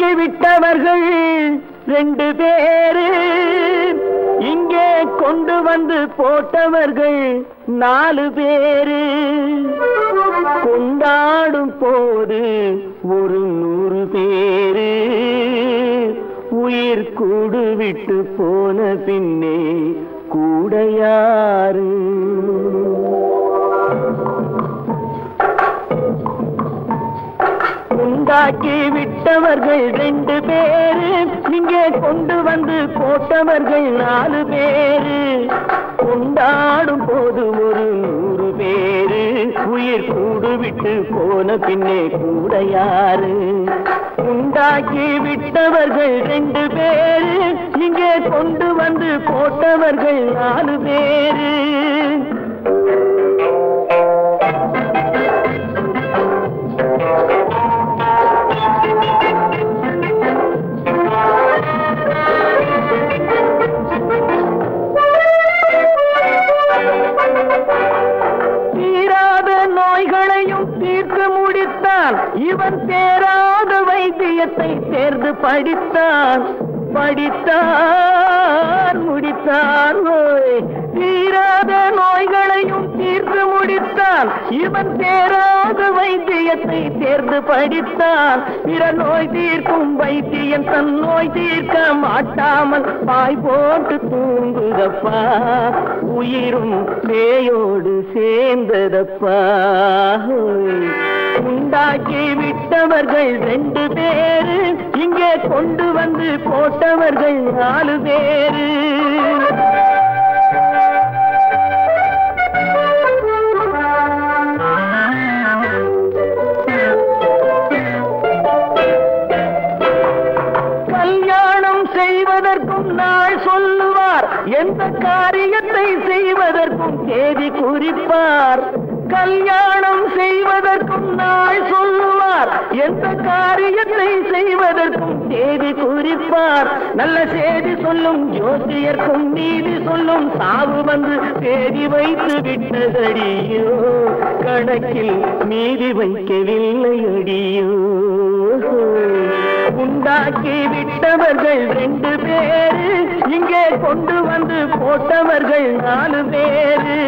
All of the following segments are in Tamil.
உண்டாக்கி விட்டவர்கள் 2 பேரு, இங்கே கொண்டு வந்து போட்டவர்கள் 4 பேரு. கொண்டாடும் போது ஒரு 100 பேரு, உயிர் கூடு விட்டு போன பின்னே கூட யாரு? உண்டாக்கி விட்டவர்கள் 2 பேரு, இங்கே கொண்டு வந்து போட்டவர்கள் 4 பேரு. கொண்டாடும் போது ஒரு 100 பேரு, உயிர் கூடு விட்டு போன பின்னே கூட யாரு? உண்டாக்கி விட்டவர்கள் 2 பேரு, இங்கே கொண்டு வந்து போட்டவர்கள் 4 பேரு. இவன் தேராத வைத்தியத்தை தேர்ந்து படித்தான், முடித்தான். தீராத நோய்களையும் தீர்த்து முடித்தான். இவன் தேராத வைத்தியத்தை தேர்ந்து படித்தான். பிற நோய் தீர்க்கும் வைத்தியன் தன் நோய் தீர்க்க மாட்டாமல் பாய் போட்டு தூங்குதப்பா, உயிரும் பேயோடு சேர்ந்ததப்பா. உண்டாக்கி விட்டவர்கள் 2 பேரு, இங்கே கொண்டு வந்து போட்டவர்கள் 4 பேரு. கல்யாணம் செய்வதற்கும் நாள் சொல்லுவார், எந்த காரியத்தை செய்வதற்கும் தேதி குறிப்பார். கல்யாணம் செய்வதற்கும் நாள் சொல்லுவார், எந்த காரியத்தை செய்வதற்கும் தேதி குறிப்பார். நல்ல செய்தி சொல்லும் ஜோசியர்க்கும் நீதி சொல்லும் சாவு வந்து தேதி வைத்து விட்டதடியோ, கணக்கில் மீதி வைக்கவில்லை அடியோ. உண்டாக்கி விட்டவர்கள் 2 பேரு, இங்கே கொண்டு வந்து போட்டவர்கள் 4 பேரு.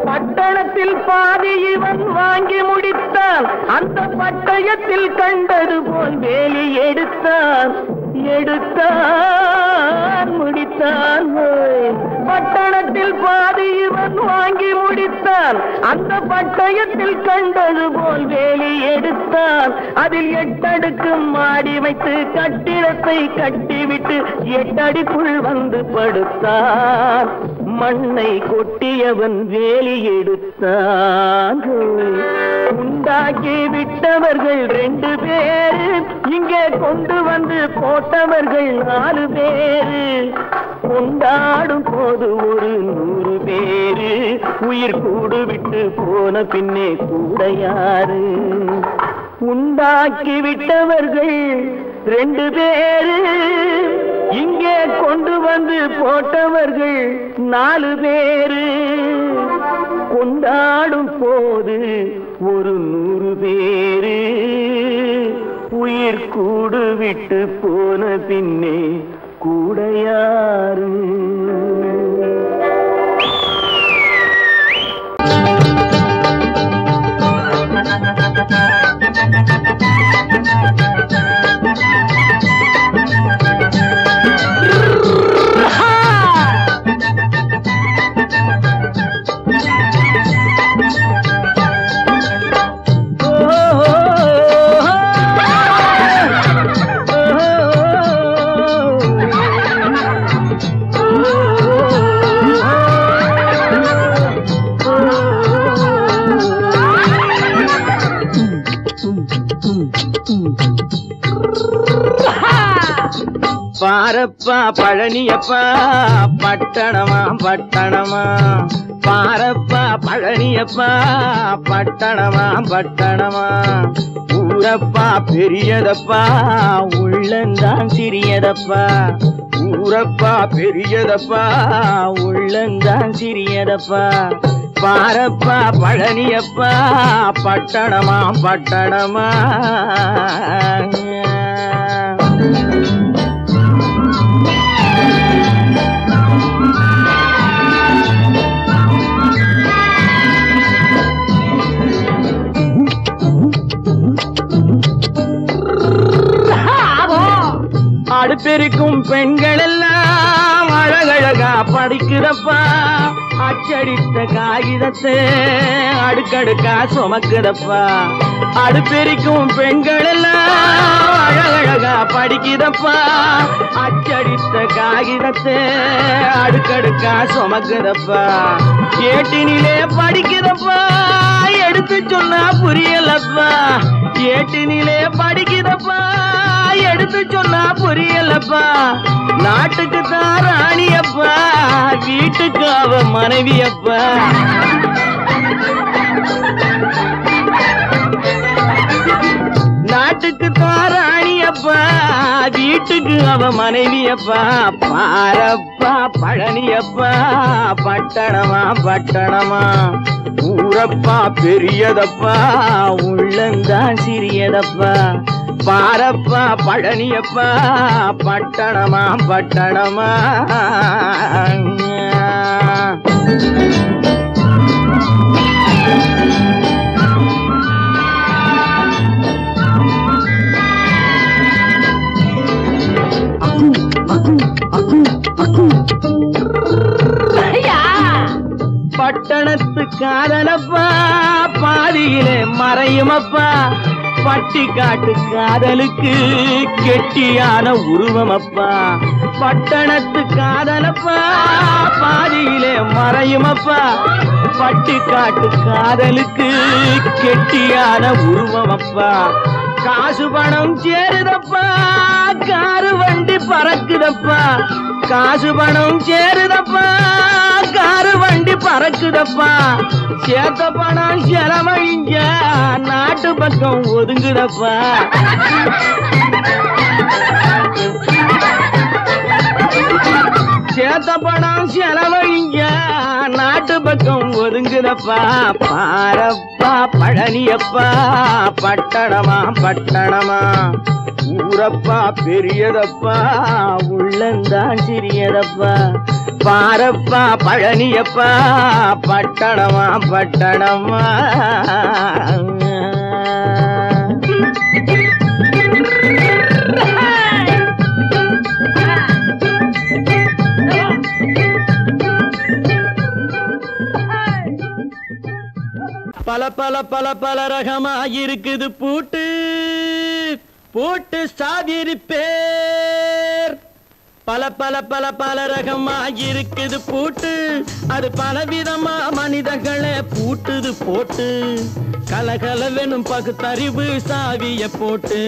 பட்டணத்தில் பாதி இவன் வாங்கி முடித்தான், அந்த பட்டயத்தில் கண்டது போல் வேலி எடுத்தான், முடித்தான். பட்டணத்தில் பாதி இவன் வாங்கி முடித்தான், அந்த பட்டயத்தில் கண்டது போல் வேலி எடுத்தான். அதில் 8 அடுக்கு மாடி வைத்து கட்டிடத்தை கட்டிவிட்டு 8 அடிக்குள் வந்து படுத்தான். மண்ணை கொட்டியவன் வேலி எடுத்தான். உண்டாக்கி விட்டவர்கள் 2 பேரு, இங்கே கொண்டு வந்து போட்டவர்கள் 4 பேரு. கொண்டாடும் போது ஒரு 100 பேரு, உயிர் கூடு விட்டு போன பின்னே கூட யாரு? உண்டாக்கி விட்டவர்கள் 2 பேரு, இங்கே கொண்டு வந்து போட்டவர்கள் 4 பேரு. கொண்டாடும் போது ஒரு 100 பேரு, உயிர் கூடு விட்டு போன பின்னே கூட யாரு? பாரப்பா பழனியப்பா பட்டணமா பட்டணமா பாரப்பா பழனியப்பா பட்டணமா பட்டணமா ஊரப்பா பெரியதப்பா உள்ளந்தான் சிறியதப்பா ஊரப்பா பெரியதப்பா உள்ளந்தான் சிறியதப்பா பாரப்பா பழனியப்பா பட்டணமா பட்டணமா அடுப்பெருக்கும் பெண்கள் எல்லாம் அழகழகா படிக்குதப்பா அச்சடித்த காகிதத்தை அடுக்கடுக்கா சுமக்குதப்பா அடுப்பெருக்கும் பெண்கள் எல்லாம் அழகழகா படிக்குதப்பா அச்சடித்த காகிதத்தை அடுக்கடுக்கா சுமக்குதப்பா ஏட்டினிலே படிக்குதப்பா எடுத்து சொன்னா புரியலப்பா ஏட்டினிலே படிக்குதப்பா எடுத்து சொன்னா புரியலப்பா நாட்டுக்கு தான் ராணியப்பா வீட்டுக்கு அவ மனைவியப்பா நாட்டுக்கு தான் ராணியப்பா வீட்டுக்கு அவ மனைவியப்பா பாரப்பா பழனியப்பா பட்டணமா பட்டணமா ஊரப்பா பெரியதப்பா உள்ளந்தான் சிறியதப்பா பாரப்பா பழனியப்பா பட்டணமா பட்டணமா பட்டணத்து காதலப்பா பாதியிலே மறையுமப்பா பட்டி காட்டு காதலுக்கு கெட்டியான உருவமப்பா பட்டணத்து காதலப்பா பாதியிலே மறையுமப்பா பட்டி காட்டு காதலுக்கு கெட்டியான உருவமப்பா காசு பணம் சேருதப்பா காரு வண்டி பறக்குதப்பா காசு பணம் சேருதப்பா காரு வண்டி பறக்குதப்பா சேத்த பணம் செலவழிங்க நாட்டு பக்கம் ஒதுங்குதப்பா சேத்த பணம் செலவழிங்க நாட்டு பக்கம் ஒதுங்குதப்பா பாரப்பா பழனியப்பா பட்டணமா பட்டணமா ஊரப்பா பெரியதப்பா உள்ளந்தான் சிறியதப்பா பாரப்பா பழனியப்பா பட்டணமா பட்டணமா பல பல பல பல ரகமா இருக்குது பூட்டு பூட்டு சாவிரி பேர் பல பல பல பல ரகமா இருக்குது பூட்டு அது பலவிதமா மனிதர்களை பூட்டுது போட்டு கலகலவெனும் பகுத்தறிவு சாவிய போட்டு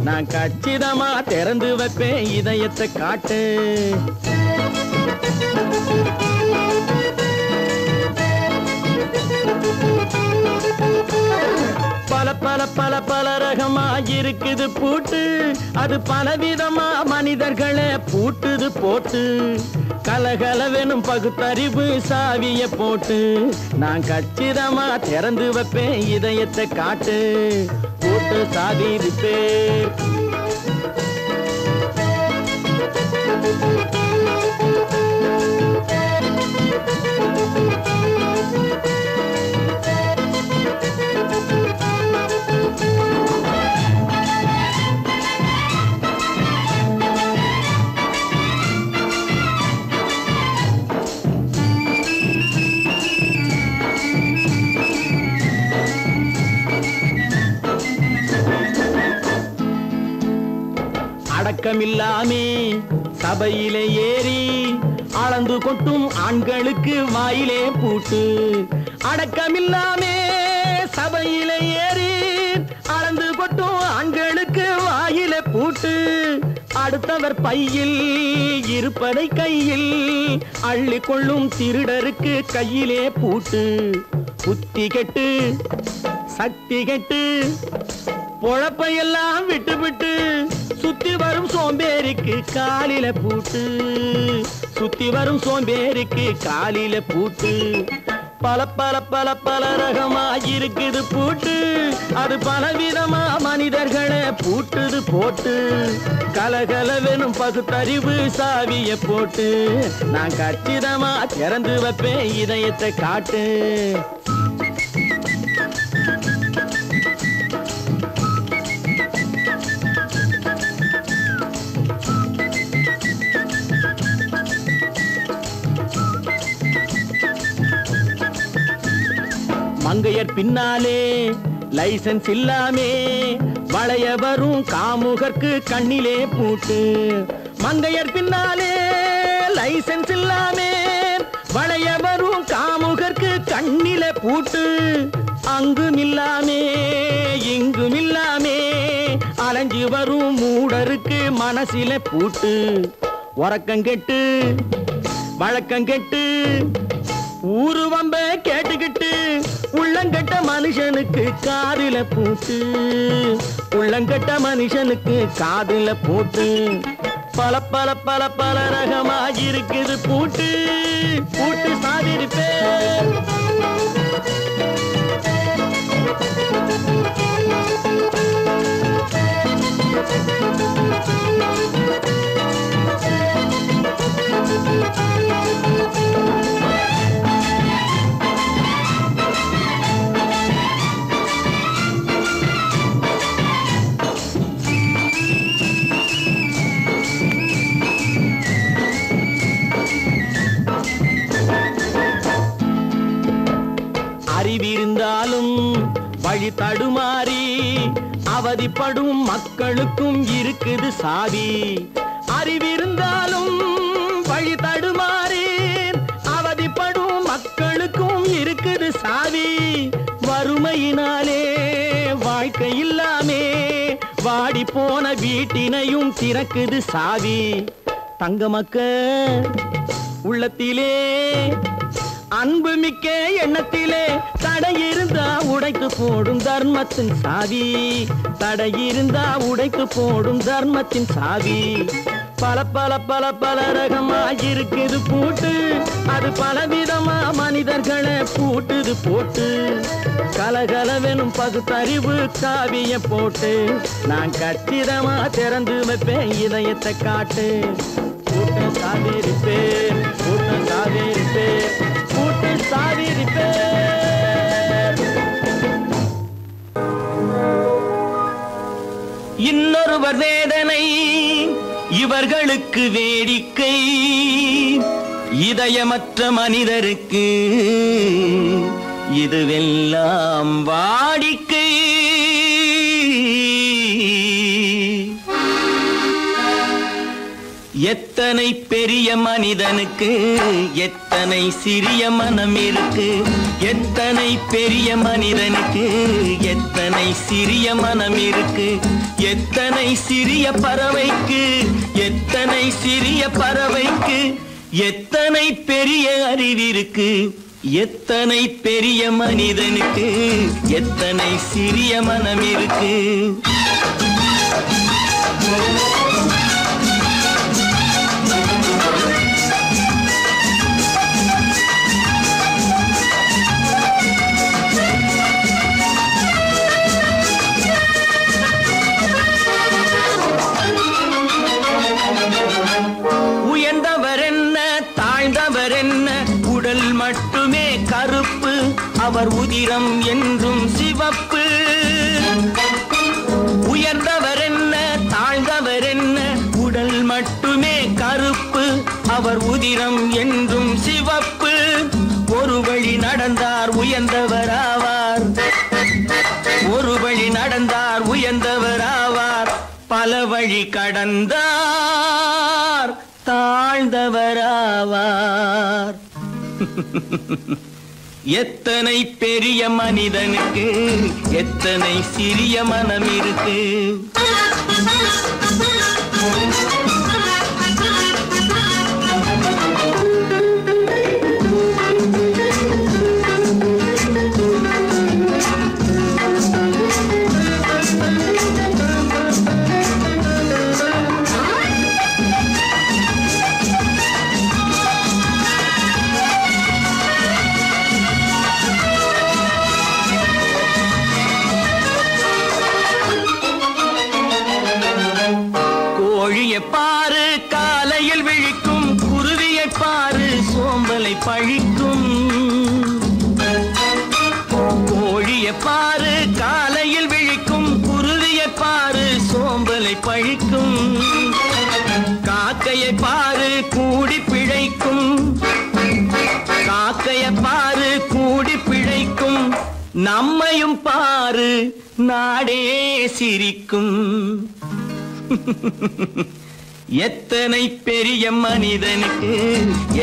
நான் கச்சிதமா திறந்து வைப்பேன் இதயத்தை காட்டு பல பல பல பல ரகமா இருக்குது பூட்டு அது பலவிதமா மனிதர்களை பூட்டுது போட்டு கலகலவெனும் பகுத்தறிவு சாவிய போட்டு நான் கச்சிதமா திறந்து வைப்பேன் இதயத்தை காட்டு பூட்டு சாவி பேர் அடக்கமில்லாமே சபையிலே ஏறி அளந்து கொட்டும் ஆண்களுக்கு வாயிலே பூட்டு அடக்கமில்லாமே சபையிலே ஏறி அளந்து கொட்டும் ஆண்களுக்கு வாயிலே பூட்டு அடுத்தவர் பையில் இருப்பதை கையில் அள்ளிக்கொள்ளும் திருடருக்கு கையிலே பூட்டு. புத்தி கெட்டு சக்தி கெட்டு பொழப்பையெல்லாம் விட்டு விட்டு சுத்தி வரும் சோம்பேறிக்கு காலில பூட்டு. சுத்தி வரும் சோம்பேறிக்கு காலில பூட்டு. பல பல பல பல ரகமா இருக்குது பூட்டு. அது பலவிதமா மனிதர்களை பூட்டுது போட்டு. கலகலவெனும் பகுத்தறிவு சாவிய போட்டு நான் கச்சிதமா திறந்து வைப்பேன் இதயத்தை காட்டு. மங்கையர் பின்னாலே லைசன்ஸ் இல்லாமே வளைய வரும் காமுகர்க்கு கண்ணிலே பூட்டு. மங்கையர் பின்னாலே லைசன்ஸ் இல்லாமே வளைய வரும் காமுகர்க்கு கண்ணிலே பூட்டு. அங்கும் இல்லாமே இங்கும் இல்லாமே அலைஞ்சு வரும் மூடருக்கு மனசில பூட்டு. உறக்கங்கெட்டு வழக்கங்கெட்டு ஊரு வம்ப கேட்டுக்கிட்டு உள்ளங்கட்ட மனுஷனுக்கு காதில பூட்டு. உள்ளங்கட்ட மனுஷனுக்கு காதில பூட்டு. பல பல பல பல ரகமா இருக்குது பூட்டு. பூட்டு சாதிருப்பே அறிவிருந்தாலும் வழி தடுமாறி அவதிப்படும் மக்களுக்கும் இருக்குது சாவி. அறிவிருந்தாலும் வழி தடுமாறி அவதிப்படும் மக்களுக்கும் இருக்குது சாவி. வறுமையினாலே வாழ்க்கை இல்லாமே வாடி போன வீட்டினையும் திறக்குது சாவி. தங்க மக்க உள்ளத்திலே அன்பு மிக்க எண்ணத்திலே தடையிருந்தா உடைத்து போடும் தர்மத்தின் சாவி. தடையிருந்தா உடைத்து போடும் தர்மத்தின் சாவி. பல பல பல பல ரகமா இருக்குது பூட்டு. அது பலவிதமா மனிதர்களை பூட்டுது போட்டு. கலகலவெனும் பகுத்தறிவு காவிய போட்டு நான் கச்சிதமா திறந்து வைப்பேன் இதயத்தை காட்டு. கூட்டம் சாதிருப்பேன் கூட்டம் சாதிருப்பேன் கூட்டு சாதிருப்பேன். இன்னொருவர் வேதனை இவர்களுக்கு வேடிக்கை. இதயமற்ற மனிதருக்கு இதுவெல்லாம் வாடிக்கை. எத்தனை பெரிய மனிதனுக்கு எத்தனை சிறிய மனம் இருக்கு. எத்தனை பெரிய மனிதனுக்கு எத்தனை சிறிய மனம் இருக்கு. எத்தனை சிறிய பறவைக்கு எத்தனை சிறிய பறவைக்கு எத்தனை பெரிய அறிவிருக்கு. எத்தனை பெரிய மனிதனுக்கு எத்தனை சிறிய மனம் இருக்கு. மட்டுமே கருப்பு அவர் உதிரம் என்றும் சிவப்பு. உயர்ந்தவர் என்ன தாழ்ந்தவர் என்ன உடல் மட்டுமே கருப்பு அவர் உதிரம் என்றும் சிவப்பு. ஒரு வழி நடந்தார் உயர்ந்தவராவார். ஒரு வழி நடந்தார் உயர்ந்தவராவார். பல வழி கடந்தார் தாழ்ந்தவராவார். எத்தனை பெரிய மனிதனுக்கு எத்தனை சிறிய மனம் இருக்கு. பழிக்கும். கோழியை பாரு காலையில் விழிக்கும், குருவியை பாரு சோம்பலை பழிக்கும். காக்கையை பாரு கூடி பிழைக்கும், காக்கையை பாரு கூடி பிழைக்கும். நம்மையும் பாரு நாடே சிரிக்கும். எத்தனை பெரிய மனிதனுக்கு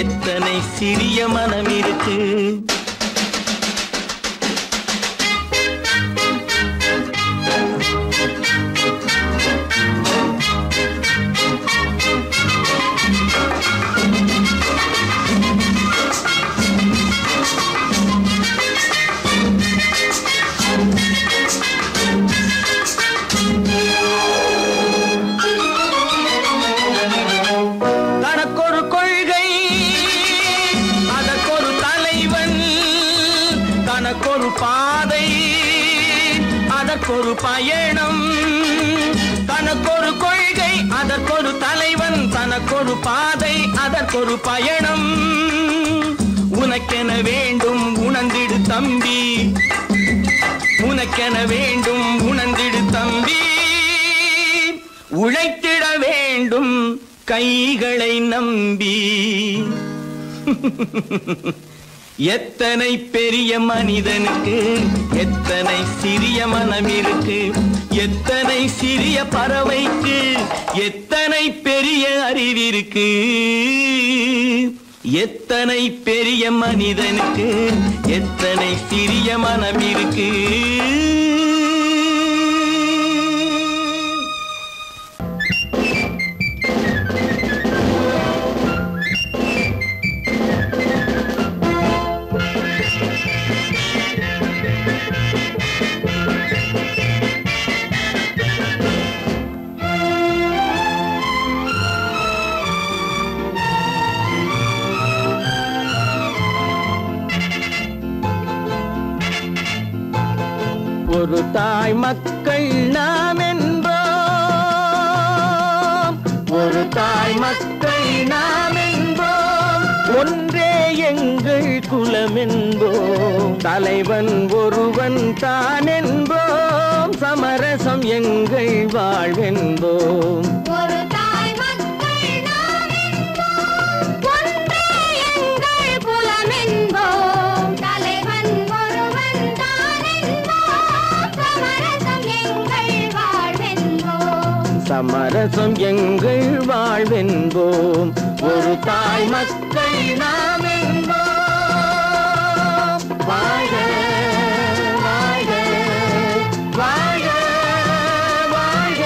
எத்தனை சிறிய மனம் இருக்கு. தனக்கொரு பாதை அதற்கொரு பயணம், தனக்கொரு கொள்கை அதற்கொரு தலைவன், தனக்கொரு பாதை அதற்கொரு பயணம். உனக்கென வேண்டும் உணர்ந்திடு தம்பி, உனக்கென வேண்டும் உணர்ந்திடு தம்பி. உழைத்திட வேண்டும் கைகளை நம்பி. எத்தனை பெரிய மனிதனுக்கு எத்தனை சிறிய மனம் இருக்கு. எத்தனை சிறிய பறவைக்கு எத்தனை பெரிய அறிவிருக்கு. எத்தனை பெரிய மனிதனுக்கு எத்தனை சிறிய மனம் இருக்கு. ஒரு தாய் மக்கள் நாம் என்போம், ஒரு தாய் மக்கள் நாம் என்போம். ஒன்றே எங்கள் குலம் என்போம், தலைவன் ஒருவன் தான் என்போம். சமரசம் எங்கள் வாழ்வென்போம். சமரசம் எங்கள் வாழ்வென்போம். ஒரு தாய் மக்கள் நாம் என்போம். வாழ்க வாழ்க வாழ்க வாழ்க.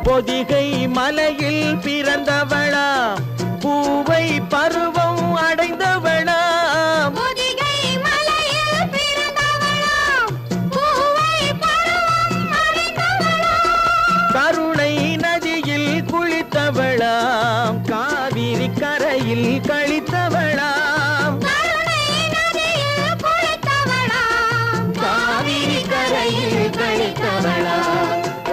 பொதிகை மலையில் பிறந்தவளா, பூவை பருவம் அடைந்தவளா. பொதிகை மலையில் பிறந்தவளா, பூவை பருவம் அடைந்தவளா. கருணை நதியில் குளித்தவளா, காவிரி கரையில் கழித்தவளா. கருணை நதியில் குளித்தவளா, காவிரி கரையில் கழித்தவளா.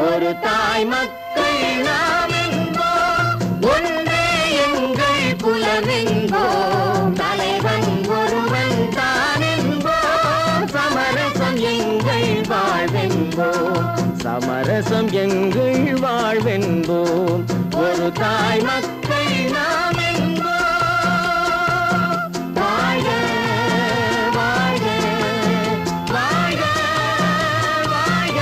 ஒரு தாய் மக்கள் நாம் என்போம், ஒன்றே எங்கள் குலம் என்போம். தலைவன் ஒருவன் தான் என்போம். சமரசம் எங்கள் வாழ்வென்போம், சமரசம் எங்கள் வாழ்வென்போம். ஒரு தாய் மக்கள் நாம் என்போம். வாழ்க வாழ்க வாழ்க வாழ்க.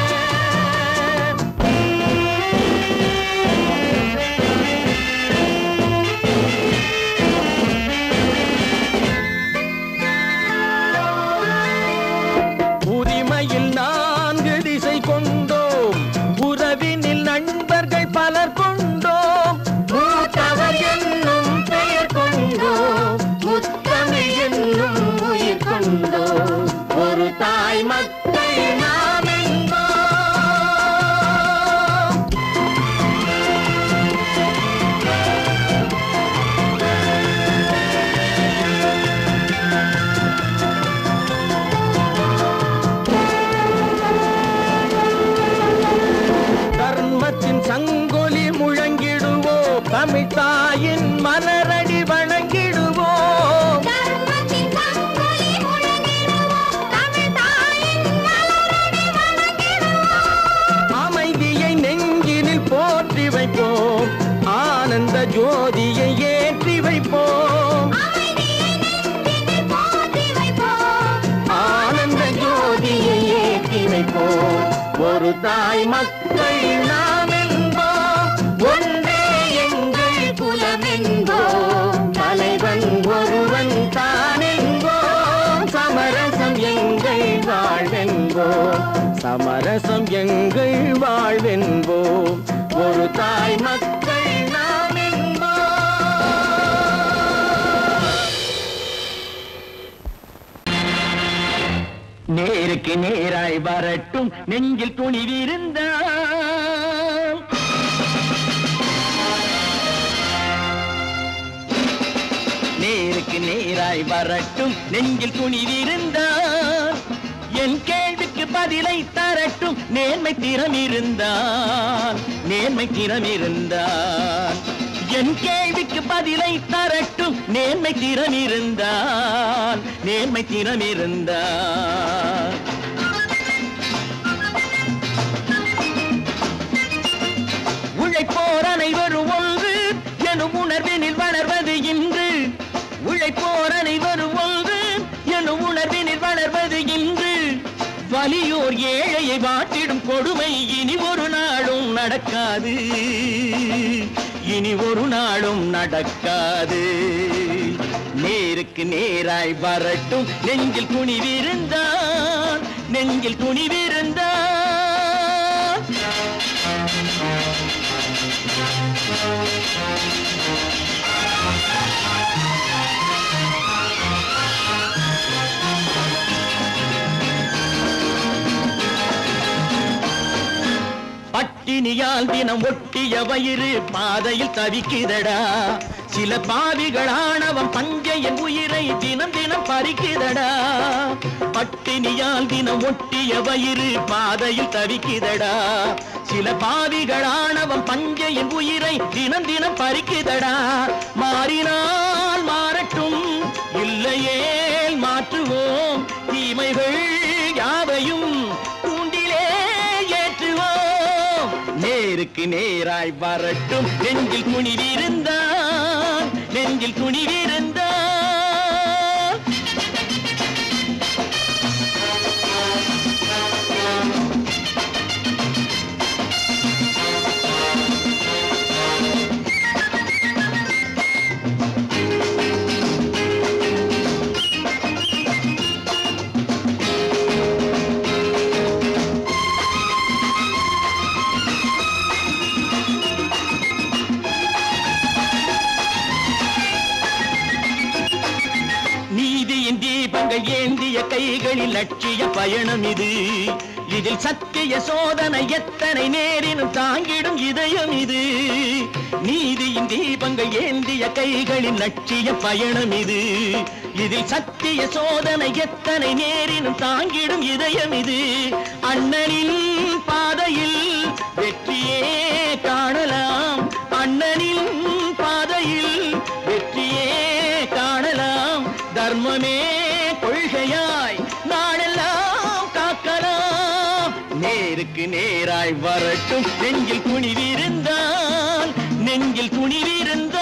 உரிமையில் 4 திசை கொண்டோம், உறவினில் நண்பர்கள் பலர் கொண்டோம். மூத்தவர் என்னும் பெயர் கொண்டோம், முத்தமிழ் என்னும் உயிர் கொண்டோம். ஒரு தாய் மக்கள் நாம் என்போம். தமிழ் தாயின் மலரடி வணங்கிடுவோம். அமைதியை நெஞ்சினில் போற்றி வைப்போம், ஆனந்த ஜோதியை ஏற்றி வைப்போம். ஆனந்த ஜோதியை ஏற்றி வைப்போம். ஒரு தாய் மக்கள் நாம் என்போம், ஒன்றே எங்கள் குலம் என்போம். தலைவன் ஒருவன் தான் என்போம், சமரசம் எங்கள் வாழ்வென்போம். சமரசம் எங்கள் வாழ்வென்போம். ஒரு தாய் மக்கள் நாம் என்போம். நேருக்கு நேராய் வரட்டும் நெஞ்சில் துணிவிருந்தால். நேருக்கு நேராய் வரட்டும் நெஞ்சில் துணிவிருந்தால். என் கேள்விக்கு பதிலை தரட்டும் நேர்மை திறம் இருந்தால். நேர்மை திறம் இருந்தால் என் கேள்விக்கு பதிலை தரட்டும் நேர்மை திறம் இருந்தால். நேர்மை திறம் இருந்தால் உழைப்போர் அனைவரும் ஒன்று எனும் உணர்வினில் வளர்வது இன்று. உழைப்போர் அனைவரும் ஒன்று எனும் உணர்வினில் வளர்வது இன்று. வலியோர் ஏழையை வாட்டிடும் கொடுமை இனி ஒரு நாளும் நடக்காது. இனி ஒரு நாளும் நடக்காது. நேருக்கு நேராய் வரட்டும் நெஞ்சில் துணிவிருந்தால். நெஞ்சில் துணிவிருந்தால் பட்டினியால் தினம் ஒட்டிய வயிறு பாதையில் தவிக்குதடா. சில பாவிகள் ஆணவம் பஞ்சையின் உயிரை தினம் தினம் பறிக்குதடா. பட்டினியால் தினம் ஒட்டிய வயிறு பாதையில் தவிக்குதடா. சில பாவிகள் ஆணவம் பஞ்சையின் உயிரை தினம் தினம் பறிக்குதடா. மாறினால் மாறட்டும், இல்லையே மாற்றுவோம். தீமைகள் யாவையும் தூண்டிலே ஏற்றுவோம். நேருக்கு நேராய் வரட்டும் நெஞ்சில் துணிவிருந்தால். நெஞ்சில் துணிவிருந்தால் ஏந்திய கைகளில் லட்சிய பயணம் இது. இதில் சத்திய சோதனை எத்தனை நேரினும் தாங்கிடும் இதயம் இது. நீதியின் தீபங்கள் ஏந்திய கைகளில் லட்சிய பயணம் இது. இதில் சத்திய சோதனை எத்தனை நேரினும் தாங்கிடும் இதயம் இது. அண்ணனின் பாதையில் வெற்றியே காணலாம். அண்ணனின் பாதையில் வெற்றியே காணலாம். தர்மமே கொள்கையாய் நாளெல்லாம் காக்கலாம். நேருக்கு நேராய் வரட்டும் நெஞ்சில் துணிவிருந்தால். நெஞ்சில் துணிவிருந்தால்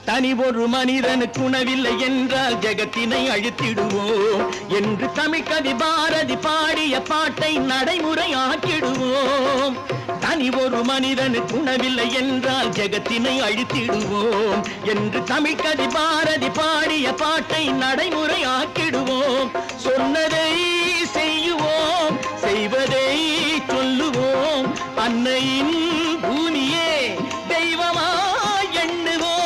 தனி ஒரு மனிதனுக்கு உணவில்லை என்றால் ஜெகத்தினை அழித்திடுவோம் என்று தமிழ் கவி பாரதி பாடிய பாட்டை நடைமுறையாக்கிடுவோம். தனி ஒரு மனிதனுக்கு உணவில்லை என்றால் ஜெகத்தினை அழித்திடுவோம் என்று தமிழ் கவி பாரதி பாடிய பாட்டை நடைமுறையாக்கிடுவோம். சொன்னதை செய்யுவோம், செய்வதை சொல்லுவோம். அன்னையின் பூமியே தெய்வமா எண்ணுவோம்.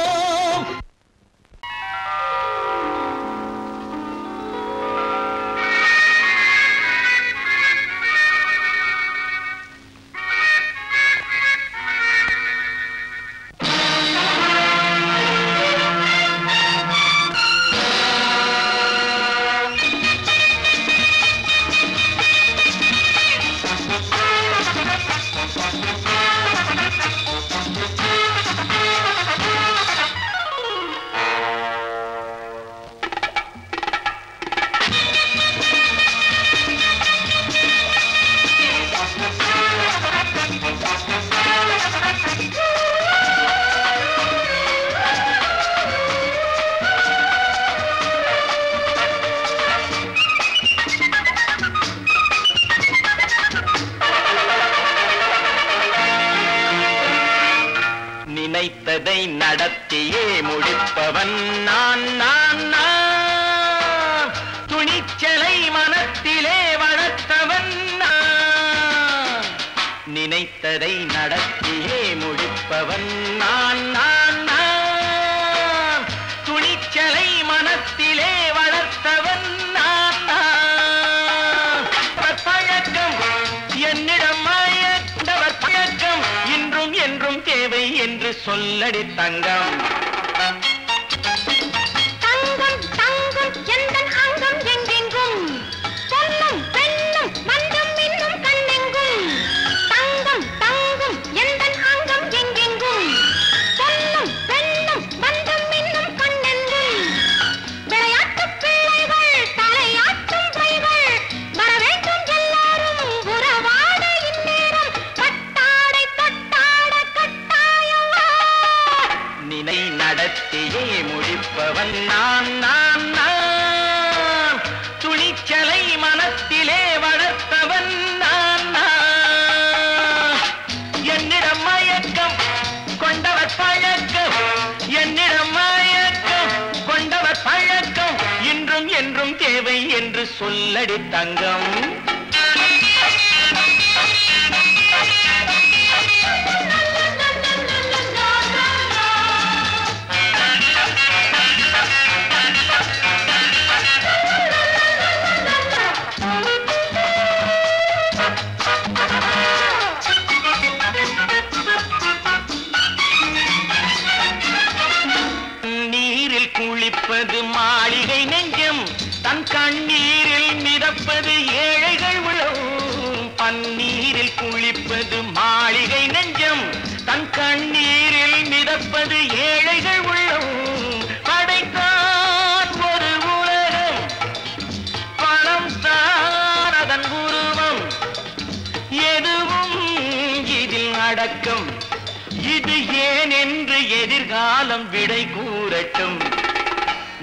நினைத்ததை நடத்தியே முடிப்பவன் நான் நான் நான். துணிச்சலை மனத்திலே வளர்த்தவன் நான். நினைத்ததை நடத்தியே முடிப்பவன் நான் நான் நான். துணிச்சலை மனத்திலே வளர்த்தவன் நான் நான். பழக்கம் என்னிடம் மாயவர் பழக்கம் இன்றும் என்றும் தேவை என்று சொல்லடி தங்கம். தங்கம் தங்கம் எந்தன் அங்கம் எங்கெங்கும் பொன்னும் பெண்ணும் மன்றம் இன்னும் கண்ணெங்கும். தங்கம் தங்கம் எந்தன் அங்கம் எங்கெங்கும் பொன்னும் பெண்ணும் மன்றம் இன்னும் கண்ணெங்கும். விளையாட்டு பிள்ளைகள் தலையாட்டும் பைகள் வர வேண்டும் எல்லாரும் உறவாட இந்நேரம் கட்டாடை தொட்டாட கட்டாயவா. நினை நடத்தியே முடிப்பவன் நான் நான் நான். துணிச்சலை மனத்திலே வளர்த்தவன் நான் நான். என்னிடம் மயக்கம் கொண்டவர் பழக்கம் என்னிடம் மயக்கம் கொண்டவர் பழக்கம் இன்றும் என்றும் தேவை என்று சொல்லடி தங்கம். நீரில் குளிப்பது மாளிகை நெஞ்சம் தன் கண்ணீரில் மிதப்பது ஏழைகள் உளவும். பன்னீரில் குளிப்பது மாளிகை நெஞ்சம் தன் கண்ணீரில் மிதப்பது ஏழைகள் உள்ளவும். படைத்தான் ஒரு உலகம் பணம் தான் அதன் உருவம். எதுவும் இதில் அடக்கம். இது ஏன் என்று எதிர்காலம் விடை கூறட்டும்.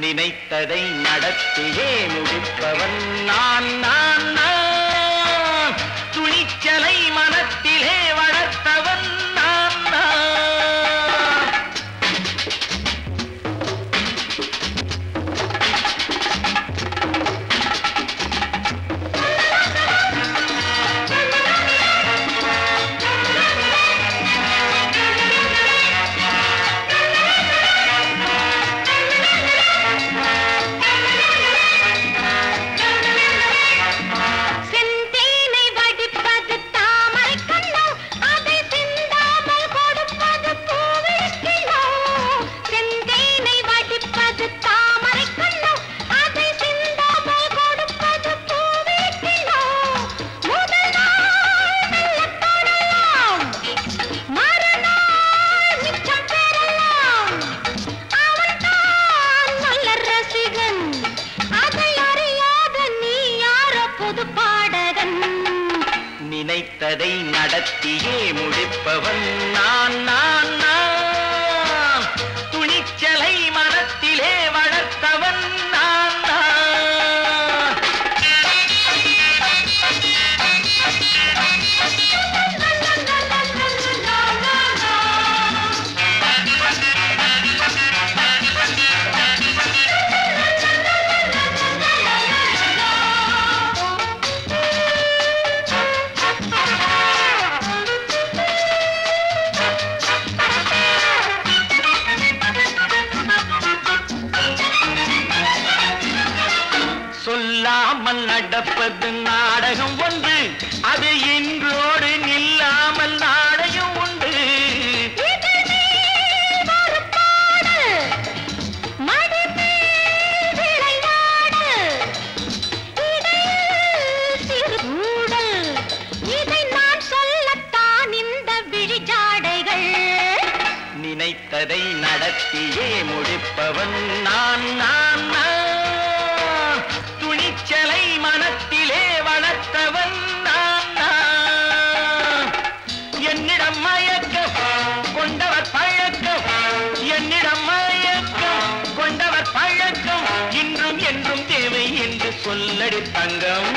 நினைத்ததை நடத்தியே முடிப்பவன் நான் நான் நான். துணிச்சலை மனத்திலே வளர்த்தவன் நான் நான். செந்தேனை வடிப்பது தாமரை கண்ணோ அதை சிந்தாமல் கொடுப்பது பூவிழிக்கிழோ. செந்தேனை வடிப்பது தாமரை கண்ணோ அதை சிந்தாமல் கொடுப்பது பூவிழிக்கிழோ. முதல் நாள் மெல்ல தொடலாம் மறுநாள் மிச்சம் பெறலாம். அவன்தான் நல்ல ரசிகன் அதை அறியாத நீ யாரோ புது பாடகன். நினைத்ததை நடத்தியே முடிப்பவன் நான் நான் நான். துணிச்சலை மனத்திலே வளர்த்தவன் நான் நான். சொல்லாமல் நடப்பது நாடகம் ஒன்று. அது இன்றோடு நில்லாமல் நாடகம் உண்டு. இதழ் மேல் ஒரு பாடு மடி மேல் விளையாடு. இடையில் சிறு ஊடல் இதை நான் சொல்லத்தான் இந்த விழிஜாடைகள். நினைத்ததை நடத்தியே முடிப்பவன் நான் நான் நான். துணிச்சலை மனத்திலே வளர்த்தவன் நான் நான். என்னிடம் மயக்கம் கொண்டவர் பழக்கம் என்னிடம் மயக்கம் கொண்டவர் பழக்கம் இன்றும் என்றும் தேவை என்று சொல்லடி தங்கம்.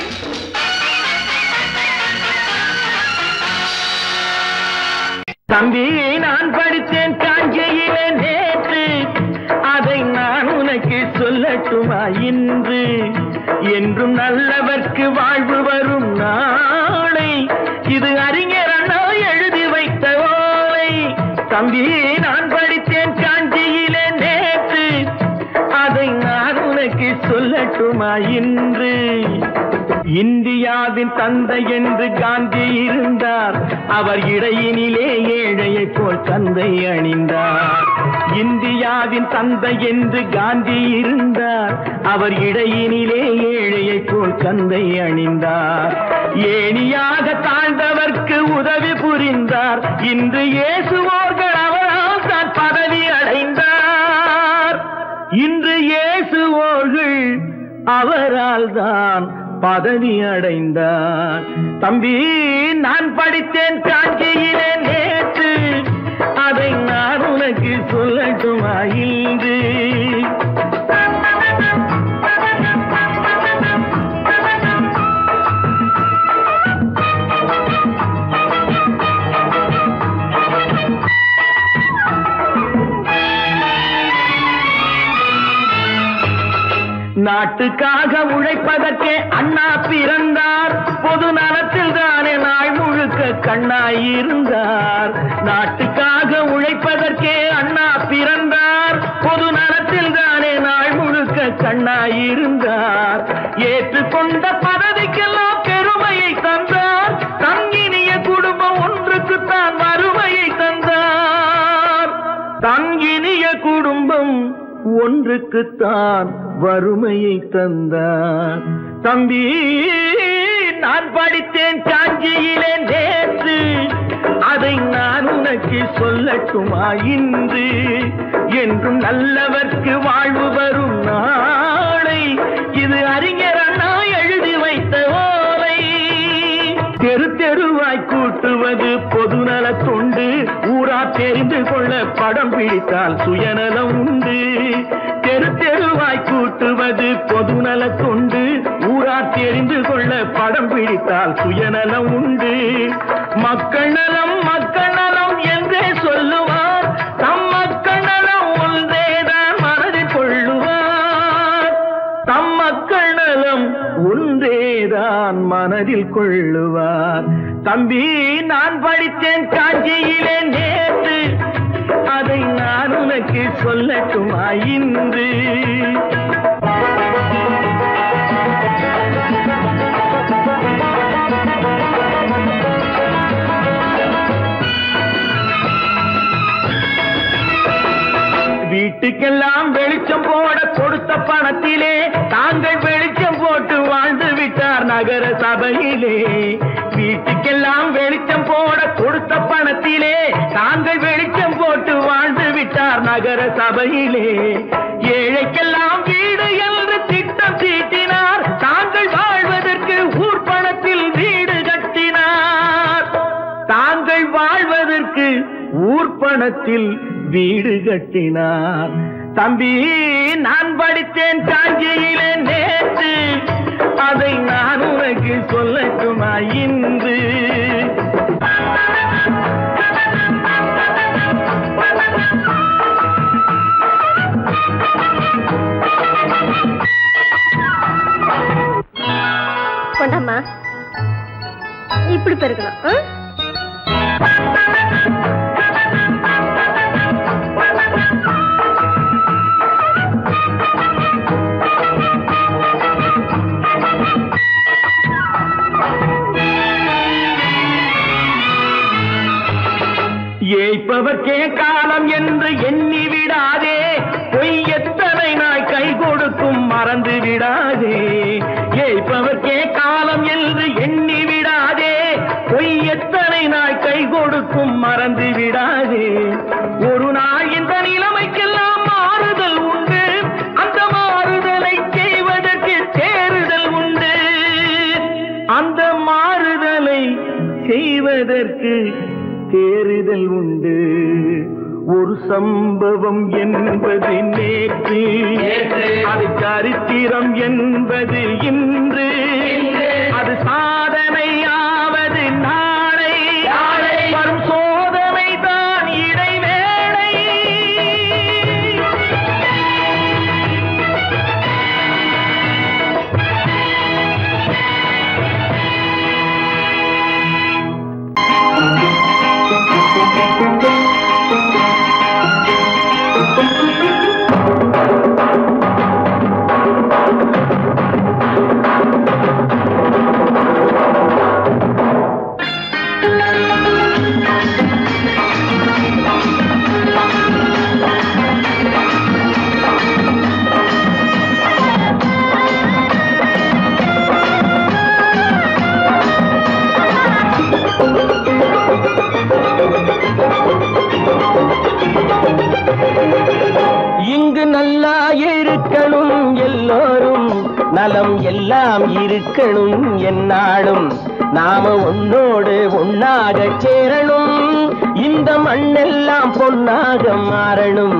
தம்பி நான் படித்தேன் காஞ்சியில் சொல்லட்டுமா இன்று என்றும் நல்லவர்க்கு வாழ்வு வரும் நாளை இது அறிஞர் அண்ணா எழுதி வைத்த ஓலை தம்பி நான் படித்தேன் காஞ்சியிலே நேற்று அதை நான் உனக்கு சொல்லட்டுமா இன்று இந்தியாவின் தந்தை என்று காந்தி இருந்தார் அவர் இடையினிலே ஏழையை போல் தந்தை அணிந்தார் இந்தியாவின் தந்தை என்று காந்தி இருந்தார் அவர் இடையினிலே ஏழையை போல் தந்தை அணிந்தார் ஏணியாக தாழ்ந்தவர்க்கு உதவி புரிந்தார் இன்று இயேசுவோர்கள் அவரால் தான் பதவி அடைந்தார் இன்று இயேசுவோர்கள் அவரால் தான் பதவி அடைந்தார் தம்பி நான் படித்தேன் காஞ்சியிலே நேற்று அதை நான் உனக்கு சொல்லட்டுமா இன்று நாட்டுக்காக உழைப்பதற்கே அண்ணா பிறந்தார் பொது நலத்தில் தானே நாள் முழுக்க கண்ணாயிருந்தார் நாட்டுக்காக உழைப்பதற்கே அண்ணா பிறந்தார் பொது நலத்தில் தானே நாள் முழுக்க கண்ணாயிருந்தார் ஏற்றுக்கொண்ட பதவிக்கெல்லாம் பெருமையை தந்தார் தங்கினிய குடும்பம் ஒன்றுக்குத்தான் வறுமையை தந்தார் தங்கினிய குடும்பம் ஒன்றுக்குத்தான் வறுமையை தந்தார் தம்பி நான் படித்தேன் காஞ்சியிலே நேற்று அதை நான் உனக்கு சொல்லட்டுமா இன்று என்றும் நல்லவர்க்கு வாழ்வு வரும் நாளை இது அறிஞர் அண்ணா எழுதி வைத்த ஓலை தெரு தெருவாய் கூட்டுவது பொதுநல தொண்டு ஊரா தெரிந்து கொள்ள படம் பிடித்தால் சுயநலம் உண்டு தெரு தெருவாய் கூட்டுவது பொதுநல தொண்டு ஊரா தெரிந்து கொள்ள படம் பிடித்தால் சுயநலம் உண்டு மக்கள் நலம் என்றே சொல்லுவார் தம் மக்கள் நலம் ஒன்றேதான் மனதில் கொள்ளுவார் தம் மக்கள் நலம் ஒன்றேதான் மனதில் கொள்ளுவார் தம்பி நான் படித்தேன் காஞ்சியிலே நேற்று அதை நான் உனக்கு சொல்லட்டுமா இன்று வீட்டுக்கெல்லாம் வெளிச்சம் போட கொடுத்த பணத்திலே தாங்கள் வெளிச்சம் போட்டு வாழ்ந்து விட்டார் நகர சபையிலே வீட்டுக்கெல்லாம் வெளிச்சம் போட கொடுத்த பணத்திலே தாங்கள் வெளிச்சம் போட்டு வாழ்ந்து விட்டார் நகர சபையிலே ஏழைக்கெல்லாம் வீடு என்று திட்டம் தீட்டினார் தாங்கள் வாழ்வதற்கு ஊர் பணத்தில் வீடு கட்டினார் தாங்கள் வாழ்வதற்கு ஊர் பணத்தில் வீடு கட்டினார் தம்பி நான் படித்தேன் காஞ்சியிலே நேற்று அதை நான் உனக்கு சொல்லட்டுமா இன்று கொண்டாமா இப்படி பெருக்கணும் ஏய்ப்பவர்க்கே காலம் என்று எண்ணி விடாதே பொய் எத்தனை நாய் கை கொடுக்கும் மறந்து விடாதே ஏய்ப்பவர்க்கே காலம் என்று எண்ணி விடாதே பொய் எத்தனை நாய் கை கொடுக்கும் மறந்து விடாதே ஒரு நாள் இந்த நிலைமைக்கெல்லாம் மாறுதல் உண்டு அந்த மாறுதலை செய்வதற்கு தேறுதல் உண்டு அந்த மாறுதலை செய்வதற்கு தேறுதல் உண்டு ஒரு சம்பவம் என்பது நேற்று அது சரித்திரம் என்பது இன்று அது சாதனையாவது நாளை வரும் சோதனை தான் இடைவேளை நலம் எல்லாம் இருக்கணும் என்னாலும் நாம உன்னோடு ஒன்னாக சேரணும் இந்த மண்ணெல்லாம் பொன்னாக மாறணும்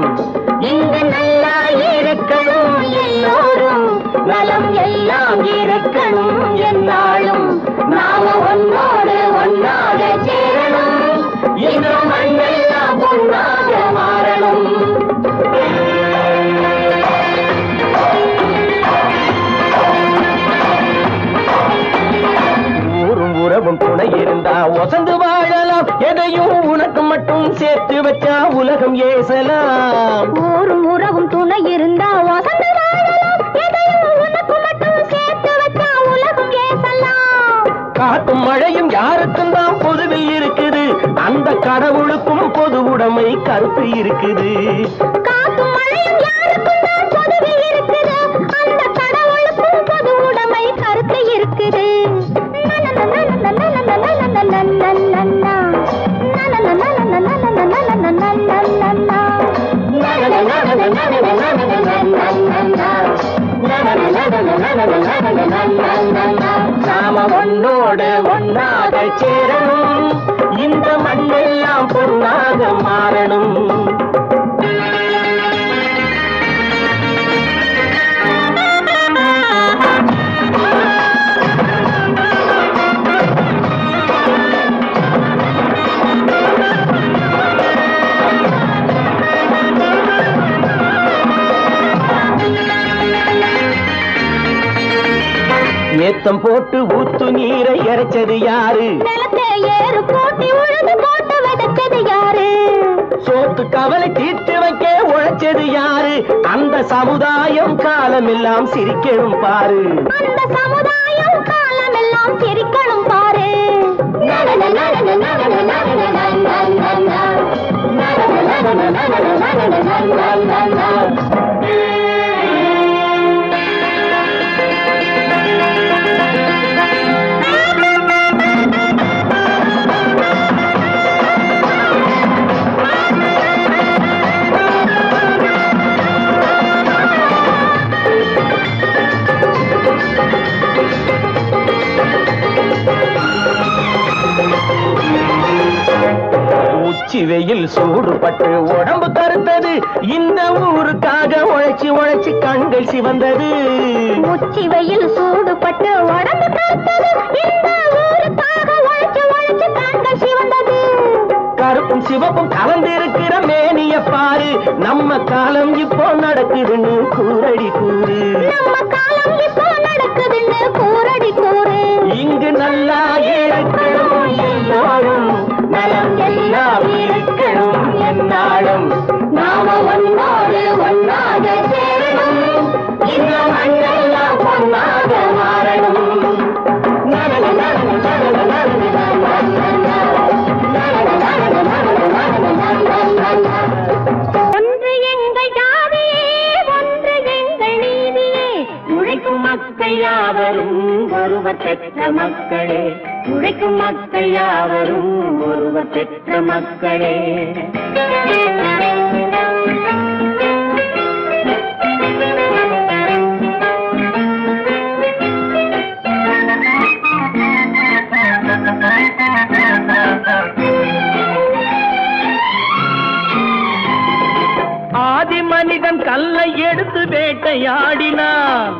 இங்கு நல்லா இருக்கணும் எல்லோரும் நலம் எல்லாம் இருக்கணும் என்னாலும் நாம உன்னோடு ஒன்னாக சேரணும் இந்த மண்ணெல்லாம் பொன்னாக மாறணும் உறவும் துணை இருந்தா வசந்து வாழலாம் எதையும் உனக்கு மட்டும் சேர்த்து வச்சா உலகம் ஏசலாம் ஊரும் உறவும் துணை இருந்தா வசந்து வாழலாம் எதையும் உனக்கு மட்டும் சேர்த்து வச்சா உலகம் ஏசலாம் காட்டும் மழையும் யாருக்கும் தான் பொதுவில் இருக்குது அந்த கடவுளுக்கும் பொது உடைமை கருத்து இருக்குது காட்டும் மழையும் யாருக்கும் தான் பொதுவில் இருக்குது அந்த கடவுளுக்கும் பொது உடைமை கருத்து இருக்குது நாம ஒன்னோடு ஒன்னாக சேரணும் இந்த மண்ணெல்லாம் பொன்னாக மாறணும் ஏத்தம் போட்டு ஊத்து நீரை இறைச்சது யாரு நிலத்தை ஏறு போட்டி உழுது போட்டு விதைச்சது யாரு சோத்து கவலை தீர்த்து வைக்க உழைச்சது யாரு அந்த சமுதாயம் காலமெல்லாம் சிரிக்கணும் பாரு அந்த சமுதாயம் காலமெல்லாம் சிரிக்கணும் பாரு உச்சி வெயில் சூடுபட்டு உடம்பு கருத்தது இந்த ஊருக்காக உழைச்சி உழைச்சி கண்கள் சிவந்தது உச்சி வெயில் சூடுபட்டு உடம்பு கருத்தது இந்த ஊருக்காக உழைச்சி உழைச்சி கண்கள் சிவந்தது கருப்பும் சிவப்பும் கலந்திருக்கிற மேனிய பாரு நம்ம காலம் இப்போ நடக்குதுன்னு கூரடி கூறு நம்ம காலம் இப்போ நடக்குதுன்னு கூரடி கூறு இங்கு நல்லா இருக்கணும் எல்லோரும் நலம் எல்லாம் இருக்கணும் என்னாலும் நாம ஒன்னோடு ஒன்னாக சேரணும் இந்த மண்ணெல்லாம் பொன்னாக மாறணும் ஒன்று எங்கள் ஜாதியே ஒன்று எங்கள் நீதியே உழைக்கும் மக்கள் யாவரும் ஒருவர் பெற்ற மக்களே உழைக்கும் மக்கள் யாவரும் ஒருவர் பெற்ற மக்களே ஆதி மனிதன் கல்லை எடுத்து வேட்டையாடினான்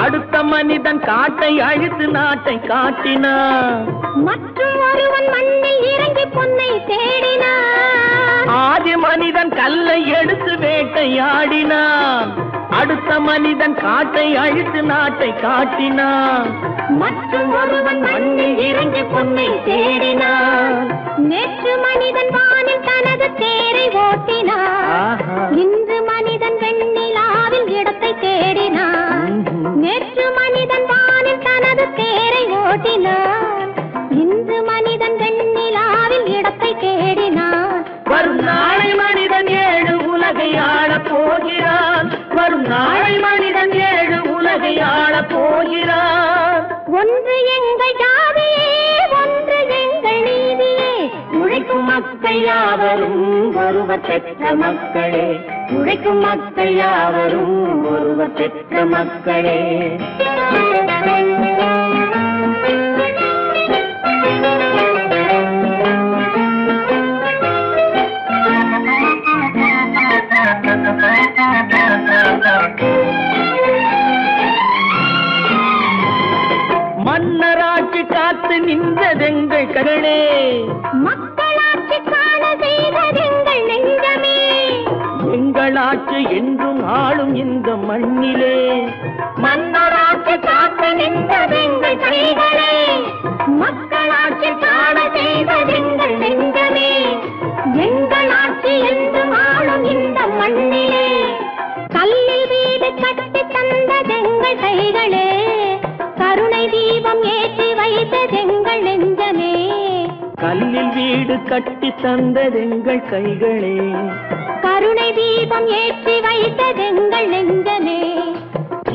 அடுத்த மனிதன் காட்டை அழித்து நாட்டை காட்டினான் மற்றும் ஒருவன் மண்ணில் இறங்கி பொன்னை தேடினான் ஆதி மனிதன் கல்லை எடுத்து வேட்டையாடினான் அடுத்த மனிதன் காட்டை அழித்து நாட்டை காட்டினான் மற்றும் ஒருவன் மண்ணில் இறங்கி பொன்னை தேடினான் நேற்று மனிதன் வானில் தனது தேரை ஓட்டினான் இன்று மனிதன் வெண்ணிலாவில் இடத்தை தேடினான் நேற்று மனிதன் வானில் தனது தேரை ஓட்டினான் இன்று மனிதன் வெண்ணிலாவில் இடத்தை தேடினான் வரும் நாளை மனிதன் ஏழு உலகை ஆளப் போகிறான் வரும் நாளை மனிதன் ஏழு உலகை ஆளப் போகிறான் ஒன்று எங்கள் ஜாதியே ஒன்று எங்கள் நீதியே உழைக்கும் மக்கள் யாவரும் ஒருவர் பெற்ற மக்களே உழைக்கும் மக்கள் யாவரும் ஒருவர் பெற்ற மக்களே. மன்னராட்சி காத்து நின்றதெங்கள் கரளே, மக்களாட்சி காண செய்ததெங்கள் நெஞ்சமே. எங்களாட்சி என்றும் ஆளும் இந்த மண்ணிலே, மன்னராட்சி காத்து நின்றதெங்கள் கைகளே. மக்களாட்சி காண செய்ததெங்கள் நெஞ்சமே. எங்களாட்சி என்றும் ஆளும் இந்த மண்ணிலே. கல்லில் வீடு கட்டி தந்ததெங்கள் கைகளே. கருணை தீபம் ஏற்றி வைத்ததெங்கள் நெஞ்சமே. கல்லில் வீடு கட்டி தந்ததெங்கள் கைகளே. கருணை தீபம் ஏற்றி வைத்ததெங்கள் நெஞ்சமே.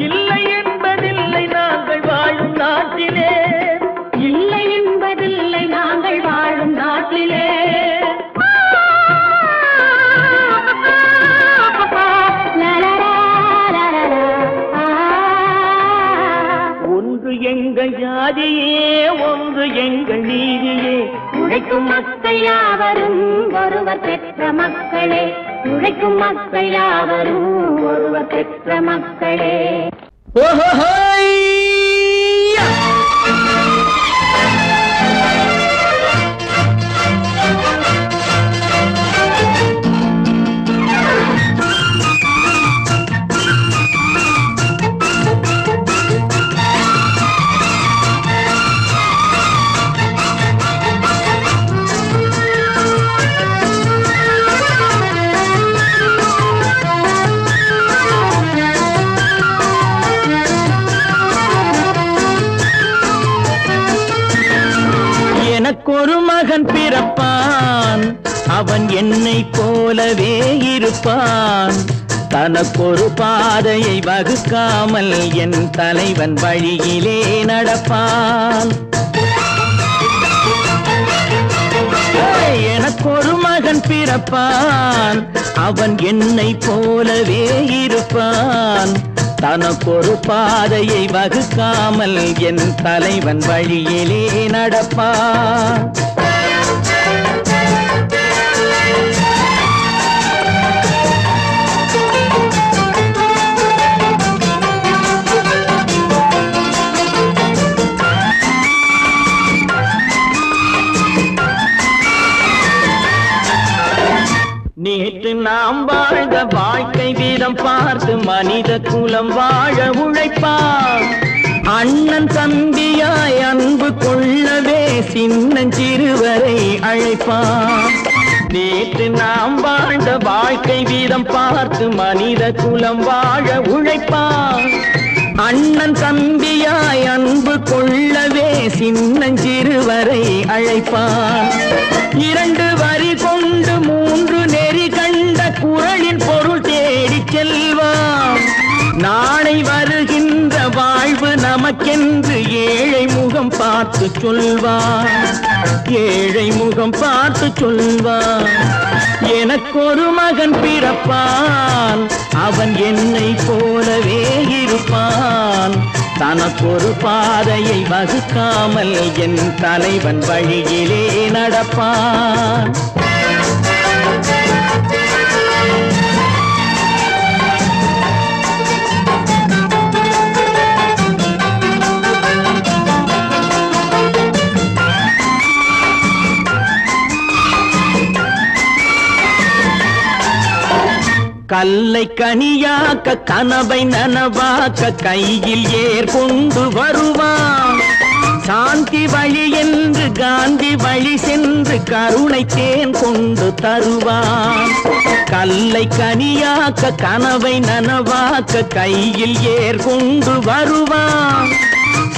இல்லை என்பதில்லை நாங்கள் வாழும் நாட்டிலே, இல்லை என்பதில்லை நாங்கள் வாழும் நாட்டிலே. ஒன்று எங்கள் ஜாதியே, ஒன்று எங்கள் நீதியே. உழைக்கும் மக்கள் யாவரும் ஒருவர் பெற்ற மக்களே. உழைக்கும் மக்கள் யாவரும் ஒருவர் பெற்ற மக்களே. எனக்கொரு மகன் பிறப்பான், அவன் என்னை போலவே இருப்பான். தனக்கொரு பாதையை வகுக்காமல் என் தலைவன் வழியிலே நடப்பான். எனக்கொரு மகன் பிறப்பான், அவன் என்னை போலவே இருப்பான். தனக்கொரு பாதையை வகுக்காமல் என் தலைவன் வழியிலே நடப்பான். நேற்று நாம் வாழ்ந்த வாழ்க்கை வீதம் பார்த்து மனித குலம் வாழ உழைப்பான். அண்ணன் தம்பியாய் அன்பு கொள்ளவே சின்னஞ்சிறுவரை அழைப்பான். நேற்று நாம் வாழ்ந்த வாழ்க்கை வீதம் பார்த்து மனித குலம் வாழ உழைப்பான். அண்ணன் தம்பியாய் அன்பு கொள்ளவே சின்னஞ்சிறுவரை அழைப்பான். இரண்டு வரி கொண்டு மூன்று நெறி கண்ட குறளின் பொருள் தேடி செல்வான். நாளை வருகின்ற வாழ்வு நமக்கென்று ஏழை முகம் பார்த்து சொல்வான். ஏழை முகம் பார்த்து சொல்வான். எனக்கொரு மகன் பிறப்பான், அவன் என்னை போலவே இருப்பான். தனக்கொரு பாதையை வகுக்காமல் என் தலைவன் வழியிலே நடப்பான். கல்லை கனியாக்க கனவை நனவாக்க கையில் ஏற்கொண்டு வருவான். சாந்தி வழி என்று காந்தி வழி சென்று கருணை தேன் கொண்டு தருவான். கல்லை கனியாக்க கனவை நனவாக்க கையில் ஏற்கொண்டு வருவான்.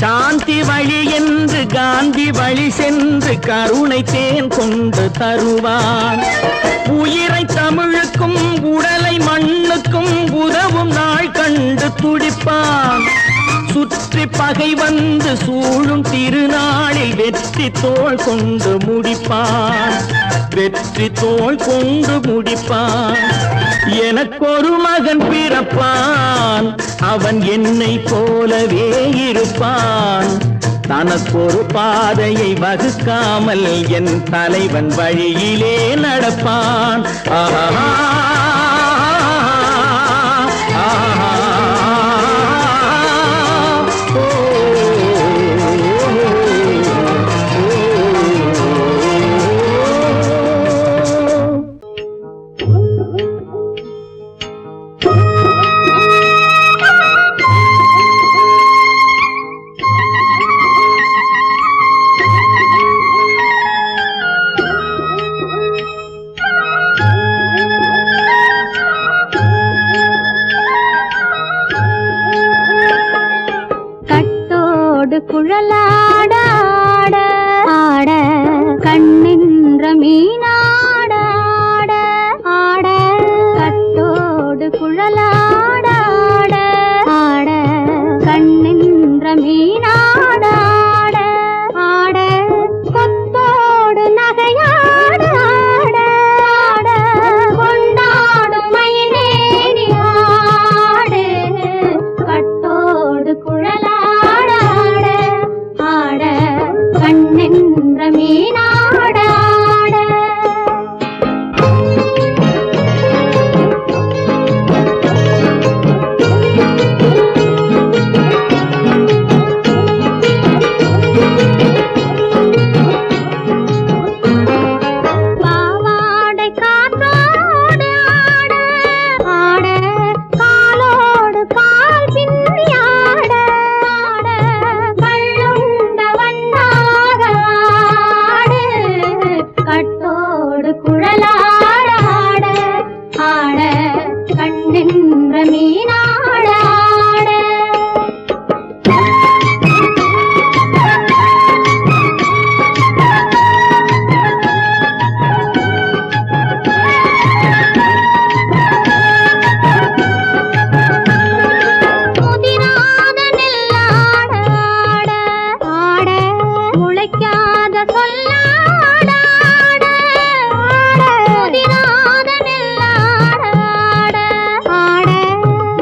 சாந்தி வழி என்று காந்தி வழி சென்று கருணை தேன் கொண்டு தருவான். உயிரை தமிழுக்கும் உடலை மண்ணுக்கும் உதவும் நாள் கண்டு துடிப்பான். சுற்றி பகை வந்து சூழும் திருநாளில் வெற்றி தோள் கொண்டு முடிப்பான், வெற்றி தோள் கொண்டு முடிப்பான். எனக்கொரு மகன் பிறப்பான், அவன் என்னை போலவே இருப்பான். தனக்கொரு பாதையை வகுக்காமல் என் தலைவன் வழியிலே நடப்பான். ஆஹா குழலாட ஆட கண்ணின்ற மீனாட ஆட கட்டோடு குழலாட ஆட கண்ணின்ற மீனாட ஆட கொத்தோடு நகையாட ஆட கொண்டாடும் மயிலேறி ஆடு கட்டோடு குழலாட கண்ணென்ற மீனாட பாவாடை காற்றோடு ஆட காலோடு கால் பின்னி ஆட கள்ளுண்ட வண்ணாக ஆடு கட்டோடு குழலாட ஆட கண்ணென்ற மீனாட முதிராத நெல்லாட ஆட முளைக்காத சொல்லாட முதிராத நெல்லாட ஆட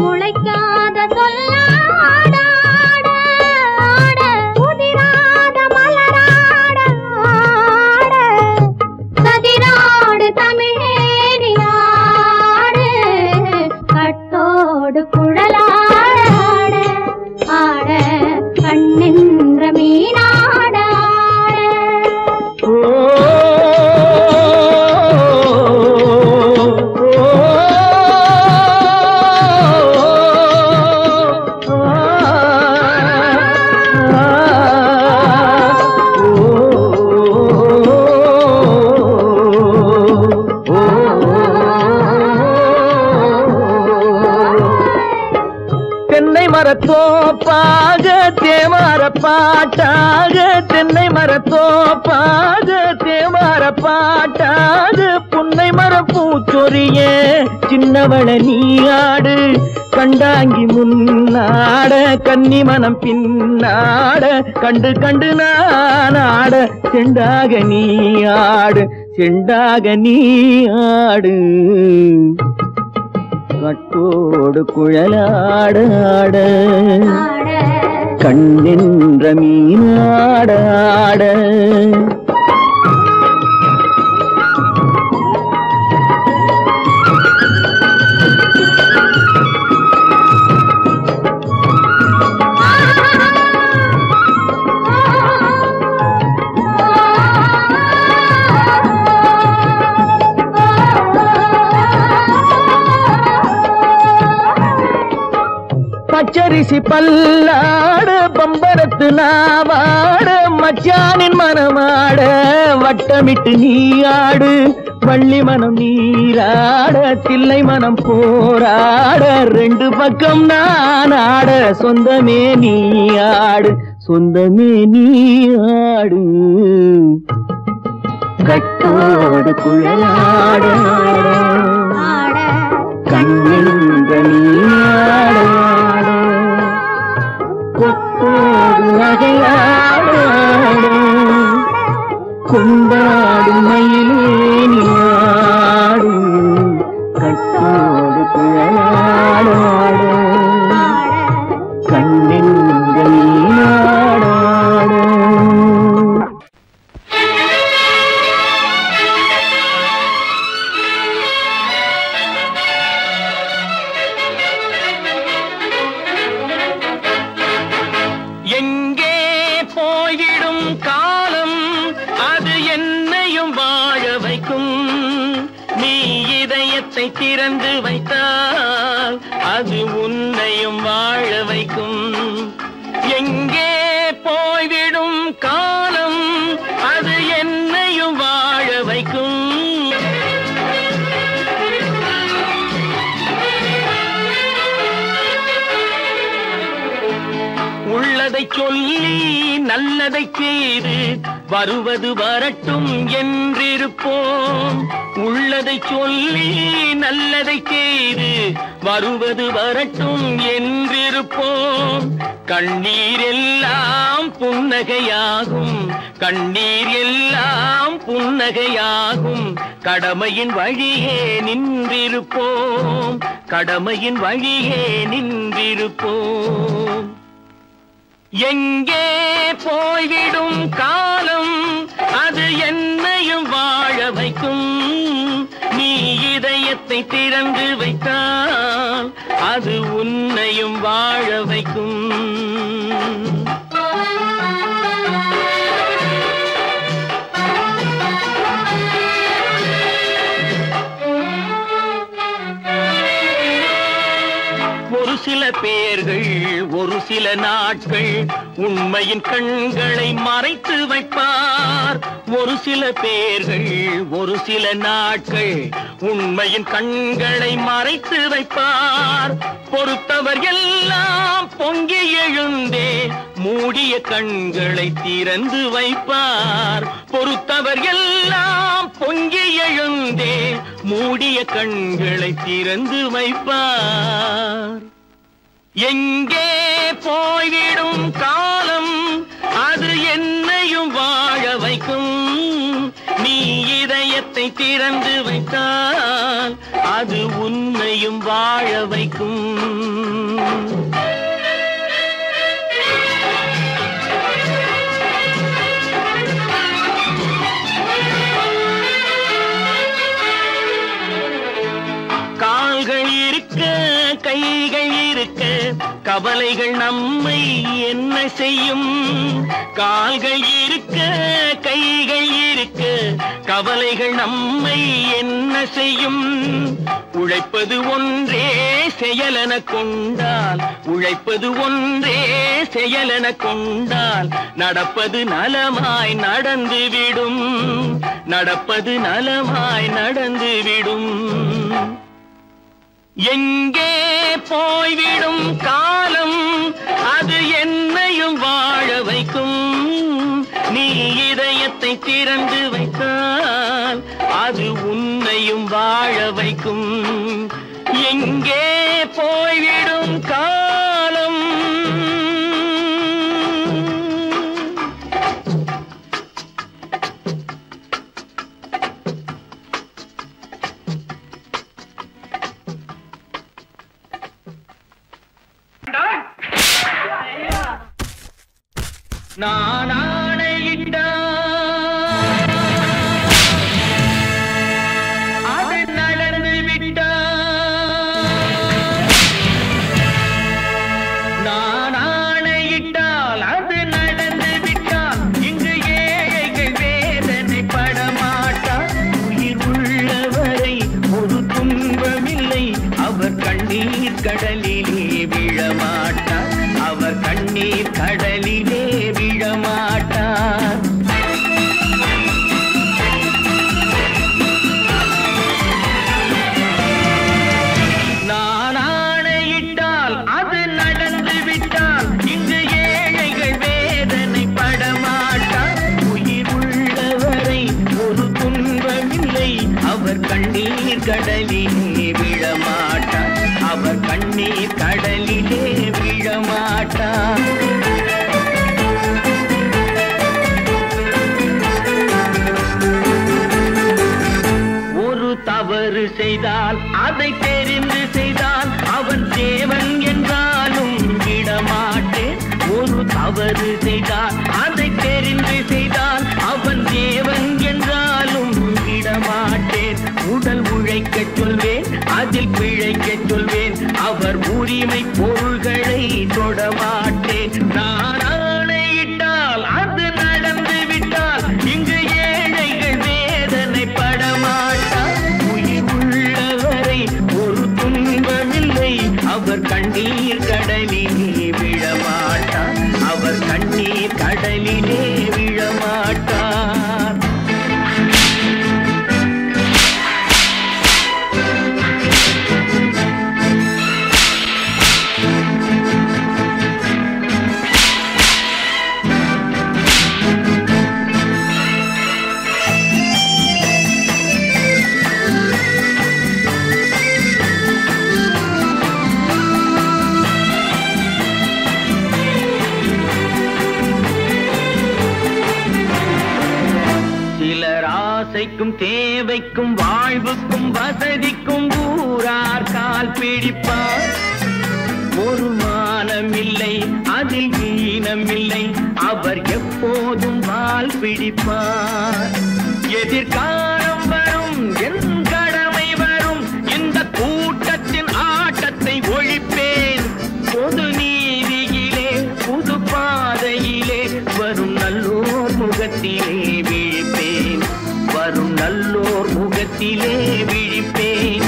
முளைக்காத சொல்லாட முதிராத மலராட சதிராடு தமிழேறி ஆடு கட்டோடு குழலாட ஆட கண்ணென்ற மீனாட தென்னை மரத்தோப்பாக தேமார பாட்டாக, தென்னை மரத்தோப்பாக தேமார பாட்டாக, புன்னை மரம் பூச்சொரிய சின்னவள நீயாடு கண்டாங்கி முன்னாட கன்னி மனம் பின்னாட கண்டு கண்டு நானாட செண்டாக நீயாடு செண்டாக நீயாடு கட்டோடு குழலாட கண்ணின்ற மீனாட பச்சரிசி பல்லாட பம்பரத்து நாவாட மச்சானின் மனமாட வட்டமிட்டு நீயாடு வள்ளி மனம் நீராட தில்லை மனம் போராட ரெண்டு பக்கம் நான் ஆட சொந்தமே நீயாடு சொந்தமே நீயாடு கட்டோடு குழலாட கண்ணின்ற நீயாட கொண்டாடும் மயிலேனி ஆடும் கட்டோடு குழலாடும் கண்ணெங்கள் நாடாடும். எங்கே போய்விடும் காலம் அது என்னையும் வாழ வைக்கும். நீ இதயத்தை திறந்து வைத்தால் அது உன்னையும் வாழ வைக்கும். எங்கே போய்விடும் காலம் அது என்னையும் வாழ வைக்கும். உள்ளதை சொல்லி நல்லதை செய்து வருவது வரட்டும் என்றிருப்போம். உள்ளதை சொல்லி நல்லதை செய்து வருவது வரட்டும் என்றிருப்போம். கண்ணீர் எல்லாம் புன்னகையாகும், கண்ணீர் எல்லாம் புன்னகையாகும். கடமையின் வழியே நின்றிருப்போம், கடமையின் வழியே நின்றிருப்போம். எங்கே போய்விடும் காலம் அது என்னையும் வாழ வைக்கும். நீ இதயத்தை திறந்து வைத்தால் அது உன்னையும் வாழ வைக்கும். ஒரு சில பேர்கள் ஒரு சில நாட்கள் உண்மையின் கண்களை மறைத்து வைப்பார். ஒரு சில பேர்கள் ஒரு சில நாட்கள் உண்மையின் கண்களை மறைத்து வைப்பார். பொறுத்தவர் எல்லாம் பொங்கி எழுந்தே மூடிய கண்களை திறந்து வைப்பார். பொறுத்தவர் எல்லாம் பொங்கி எழுந்தே மூடிய கண்களை திறந்து வைப்பார். எங்கே போய்விடும் காலம் அது என்னையும் வாழ வைக்கும். நீ இதயத்தை திறந்து வைத்தால் அது உன்னையும் வாழ வைக்கும். கால்கள் இருக்க கைகள் இருக்க கவலைகள் நம்மை என்ன செய்யும். கால்கள் இருக்க கைகள் இருக்க கவலைகள் நம்மை என்ன செய்யும். உழைப்பது ஒன்றே செயலென கொண்டால், உழைப்பது ஒன்றே செயலென கொண்டால் நடப்பது நலமாய் நடந்துவிடும், நடப்பது நலமாய் நடந்துவிடும். எங்கே போய்விடும் காலம் அது என்னையும் வாழ வைக்கும். நீ இதயத்தை திறந்து வைத்தால் அது உன்னையும் வாழ வைக்கும். எங்கே போய்விடும் காலம் நான் ஆணையிட்டால் அது நடந்து விட்டால். நான் ஆணையிட்டால் அது நடந்து விட்டால். இங்கு ஏழைகள் வேதனை படமாட்டார். உயிர் உள்ளவரை ஒரு துன்பமில்லை. அவர் கண்ணீர் கடலிலே விழமாட்டார், அவர் கண்ணீர் கடலிலே விழமாட்டார். நான் ஆணையிட்டால் அது நடந்து விட்டால். இங்கு ஏழைகள் வேதனை படமாட்டார். உயிர் உள்ளவரை ஒரு துன்பமில்லை. அவர் கண்ணீர் கடலிலே விழமாட்டார், அவர் கண்ணீர் கடலிலே விழமாட்டார். அதை தெரிந்து செய்தால் அவன் தேவன் என்றாலும் விடமாட்டேன். ஒரு தவறு செய்தால் அதை தெரிந்து செய்தால் அவன் தேவன் என்றாலும் விடமாட்டேன். உடல் உழைக்கச் சொல்வேன், அதில் பிழைக்கச் சொல்வேன், அவர் உரிமை பொருள்களை தொடமாட்டேன். நான் ஆணையிட்டால் அது நடந்து விட்டால் இங்கு ஏழைகள் வேதனை படமாட்டார். உயிர் உள்ளவரை ஒரு துன்பமில்லை, அவர் கண்ணீர் கடலிலே விழமாட்டார். அவர் கண்ணீர் கடலிலே விழமாட்டார். ஆசைக்கும் தேவைக்கும் வாழ்வுக்கும் வசதிக்கும் ஊரார் கால் பிடிப்பார். ஒரு மானமில்லை, அதில் ஈனமில்லை, அவர் எப்போதும் வால் பிடிப்பார். எதிர்காலம் வரும், என் கடமை வரும், இந்த கூட்டத்தின் ஆட்டத்தை ஒழிப்பேன். பொது நீதியிலே புது பாதையிலே வரும் நல்லோர் முகத்திலே விழிப்பேன். வரும் நல்லோர் முகத்திலே விழிப்பேன்.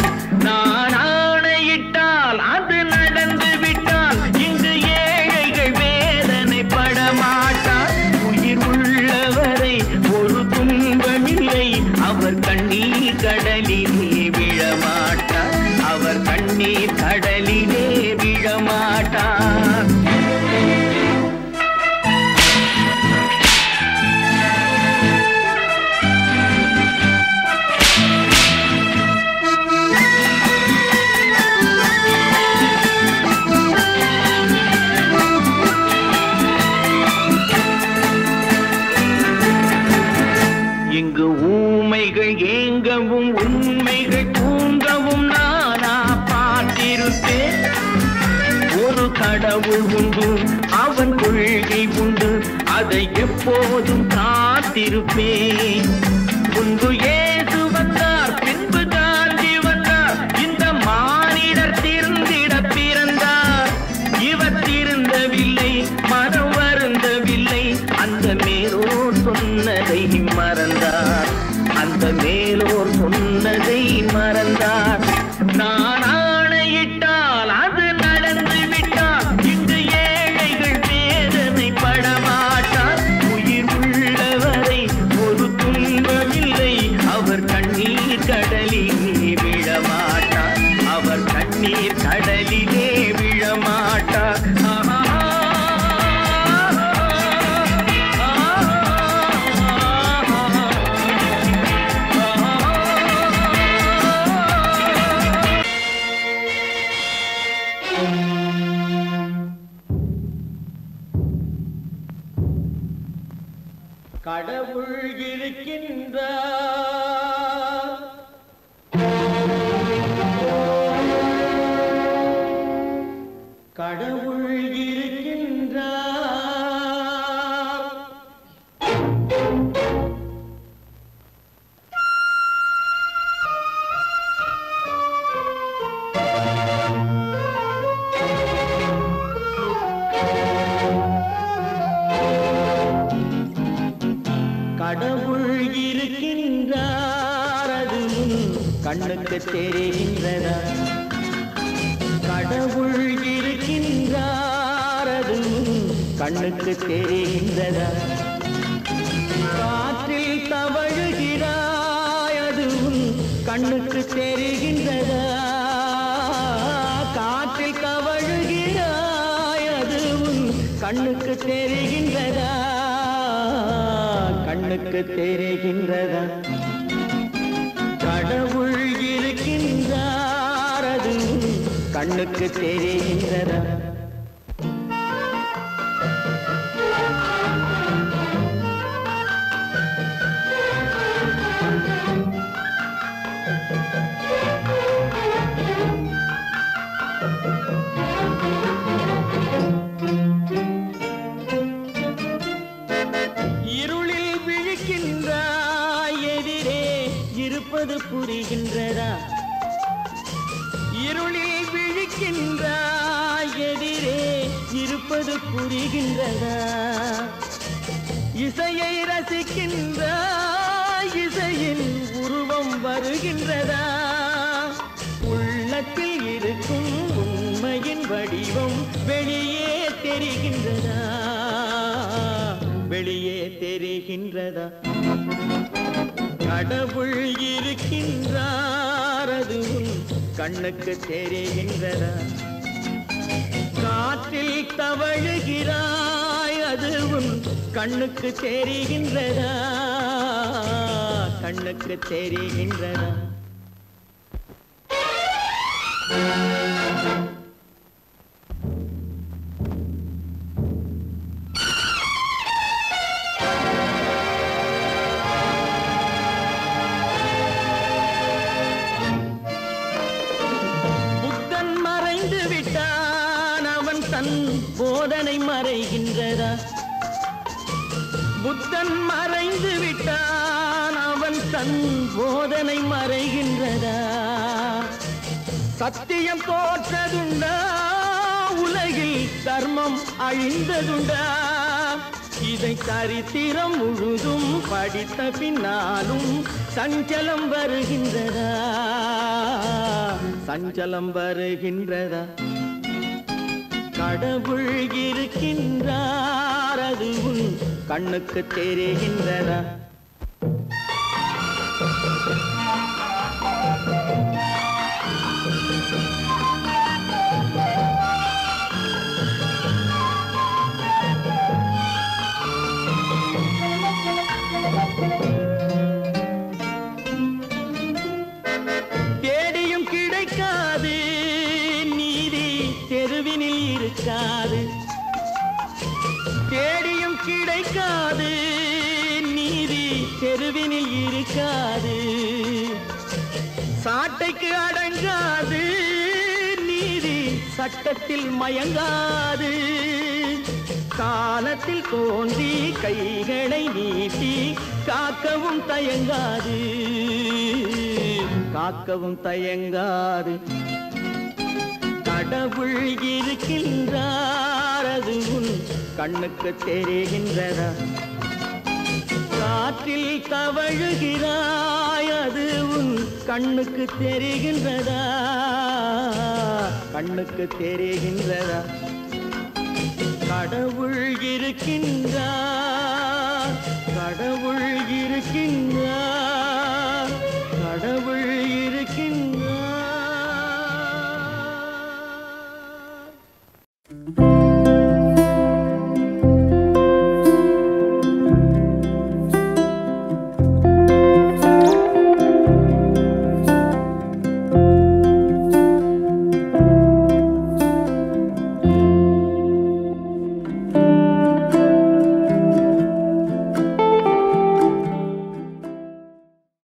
நான் ஆணையிட்டால் அது நடந்து விட்டால் இங்கு ஏழைகள் வேதனை படமாட்டார். உயிர் உள்ளவரை ஒரு துன்பமில்லை, அவர் கண்ணீர் கடலிலே விழமாட்டார். அவர் கண்ணீர் கடலிலே விழமாட்டார். இங்கு ஊமைகள் ஏங்கவும் உண்மைகள் தூங்கவும் நானா பார்த்திருப்பேன். ஒரு கடவுள் உண்டு, அவன் கொள்கை உண்டு, அதை எப்போதும் காத்திருப்பேன். முன்பு இயேசு வந்தார், பின்பு காந்தி வந்தார், இந்த மானிடர் திருந்திட பிறந்தார். இவர் திருந்தவில்லை, மனம் வருந்தவில்லை, அந்த மேலோர் சொன்னதை மறந்தார். அந்த மேலோர் சொன்னதை மறந்தார். நான் ஆணையிட்டால் அது நடந்து விட்டால் இங்கு ஏழைகள் வேதனை படமாட்டார். உயிர் உள்ளவரை ஒரு துன்பமில்லை, அவர் கண்ணீர் கடலிலே விழமாட்டார். அவர் கண்ணீர் கடலிலே விழமாட்டார். கடவுள் இருக்கின்றார், கடவுள் இருக்கின்றார். கடவுள் இருக்கின்றார், அது கண்ணுக்கு தெரிகின்றதா? கடவுள் இருக்கின்றார், அது கண்ணுக்கு தெரிகின்றதா? காற்றில் தவழுகிறாய், அது கண்ணுக்கு தெரிகின்றதா? காற்றில் தவழுகிறாய், அது கண்ணுக்கு தெரிகின்றதா? கண்ணுக்கு தெரிகின்றதா? கடவுள் இருக்கின்றார், அது கண்ணுக்கு தெரிகின்றதா? இருப்பது புரிகின்றதா? இருளில் விழிக்கின்றாய், எதிரே இருப்பது புரிகின்றதா? இசையை ரசிக்கின்றாய், இசையின் உருவம் வருகின்றதா? உள்ளத்தில் இருக்கும் உண்மையின் வடிவம் வெளியே தெரிகின்றதா? வெளியே தெரிகின்றதா? கடவுள் இருக்கின்றார், அது உன் கண்ணுக்கு தெரிகின்றதா? காற்றில் தவழுகிறாய், அது உன் கண்ணுக்கு தெரிகின்றதா? கண்ணுக்கு தெரிகின்றதா? புத்தன் மறைந்து விட்டான், அவன் தன் போதனை மறைகின்றதா? புத்தன் மறைந்து விட்டான், அவன் தன் போதனை மறைகின்றதா? சத்தியம் தோற்றதுண்டா? உலகில் தர்மம் அழிந்ததுண்டா? இதை சரித்திரம் முழுதும் படித்த பின்னாலும் சஞ்சலம் வருகின்றதா? சஞ்சலம் வருகின்றதா? கடவுள் இருக்கின்றார், அது உன் கண்ணுக்கு தெரிகின்றதா? தேடியும் கிடைக்காது நீதி, தெருவினில் இருக்காது. தேடியும் கிடைக்காது நீதி, தெருவினில் இருக்காது. சாட்டைக்கு அடங்காது நீதி, சட்டத்தில் மயங்காது. காலத்தில் தோன்றி கைகளை நீட்டி காக்கவும் தயங்காது, காக்கவும் தயங்காது. கடவுள் இருக்கின்றார், அது உன் கண்ணுக்கு தெரிகின்றதா? காற்றில் தவழுகிறாய், அது உன் கண்ணுக்கு தெரிகின்றதா? கண்ணுக்கு தெரிகின்றதா? கடவுள் இருக்கின்றார், கடவுள் இருக்கின்றார்.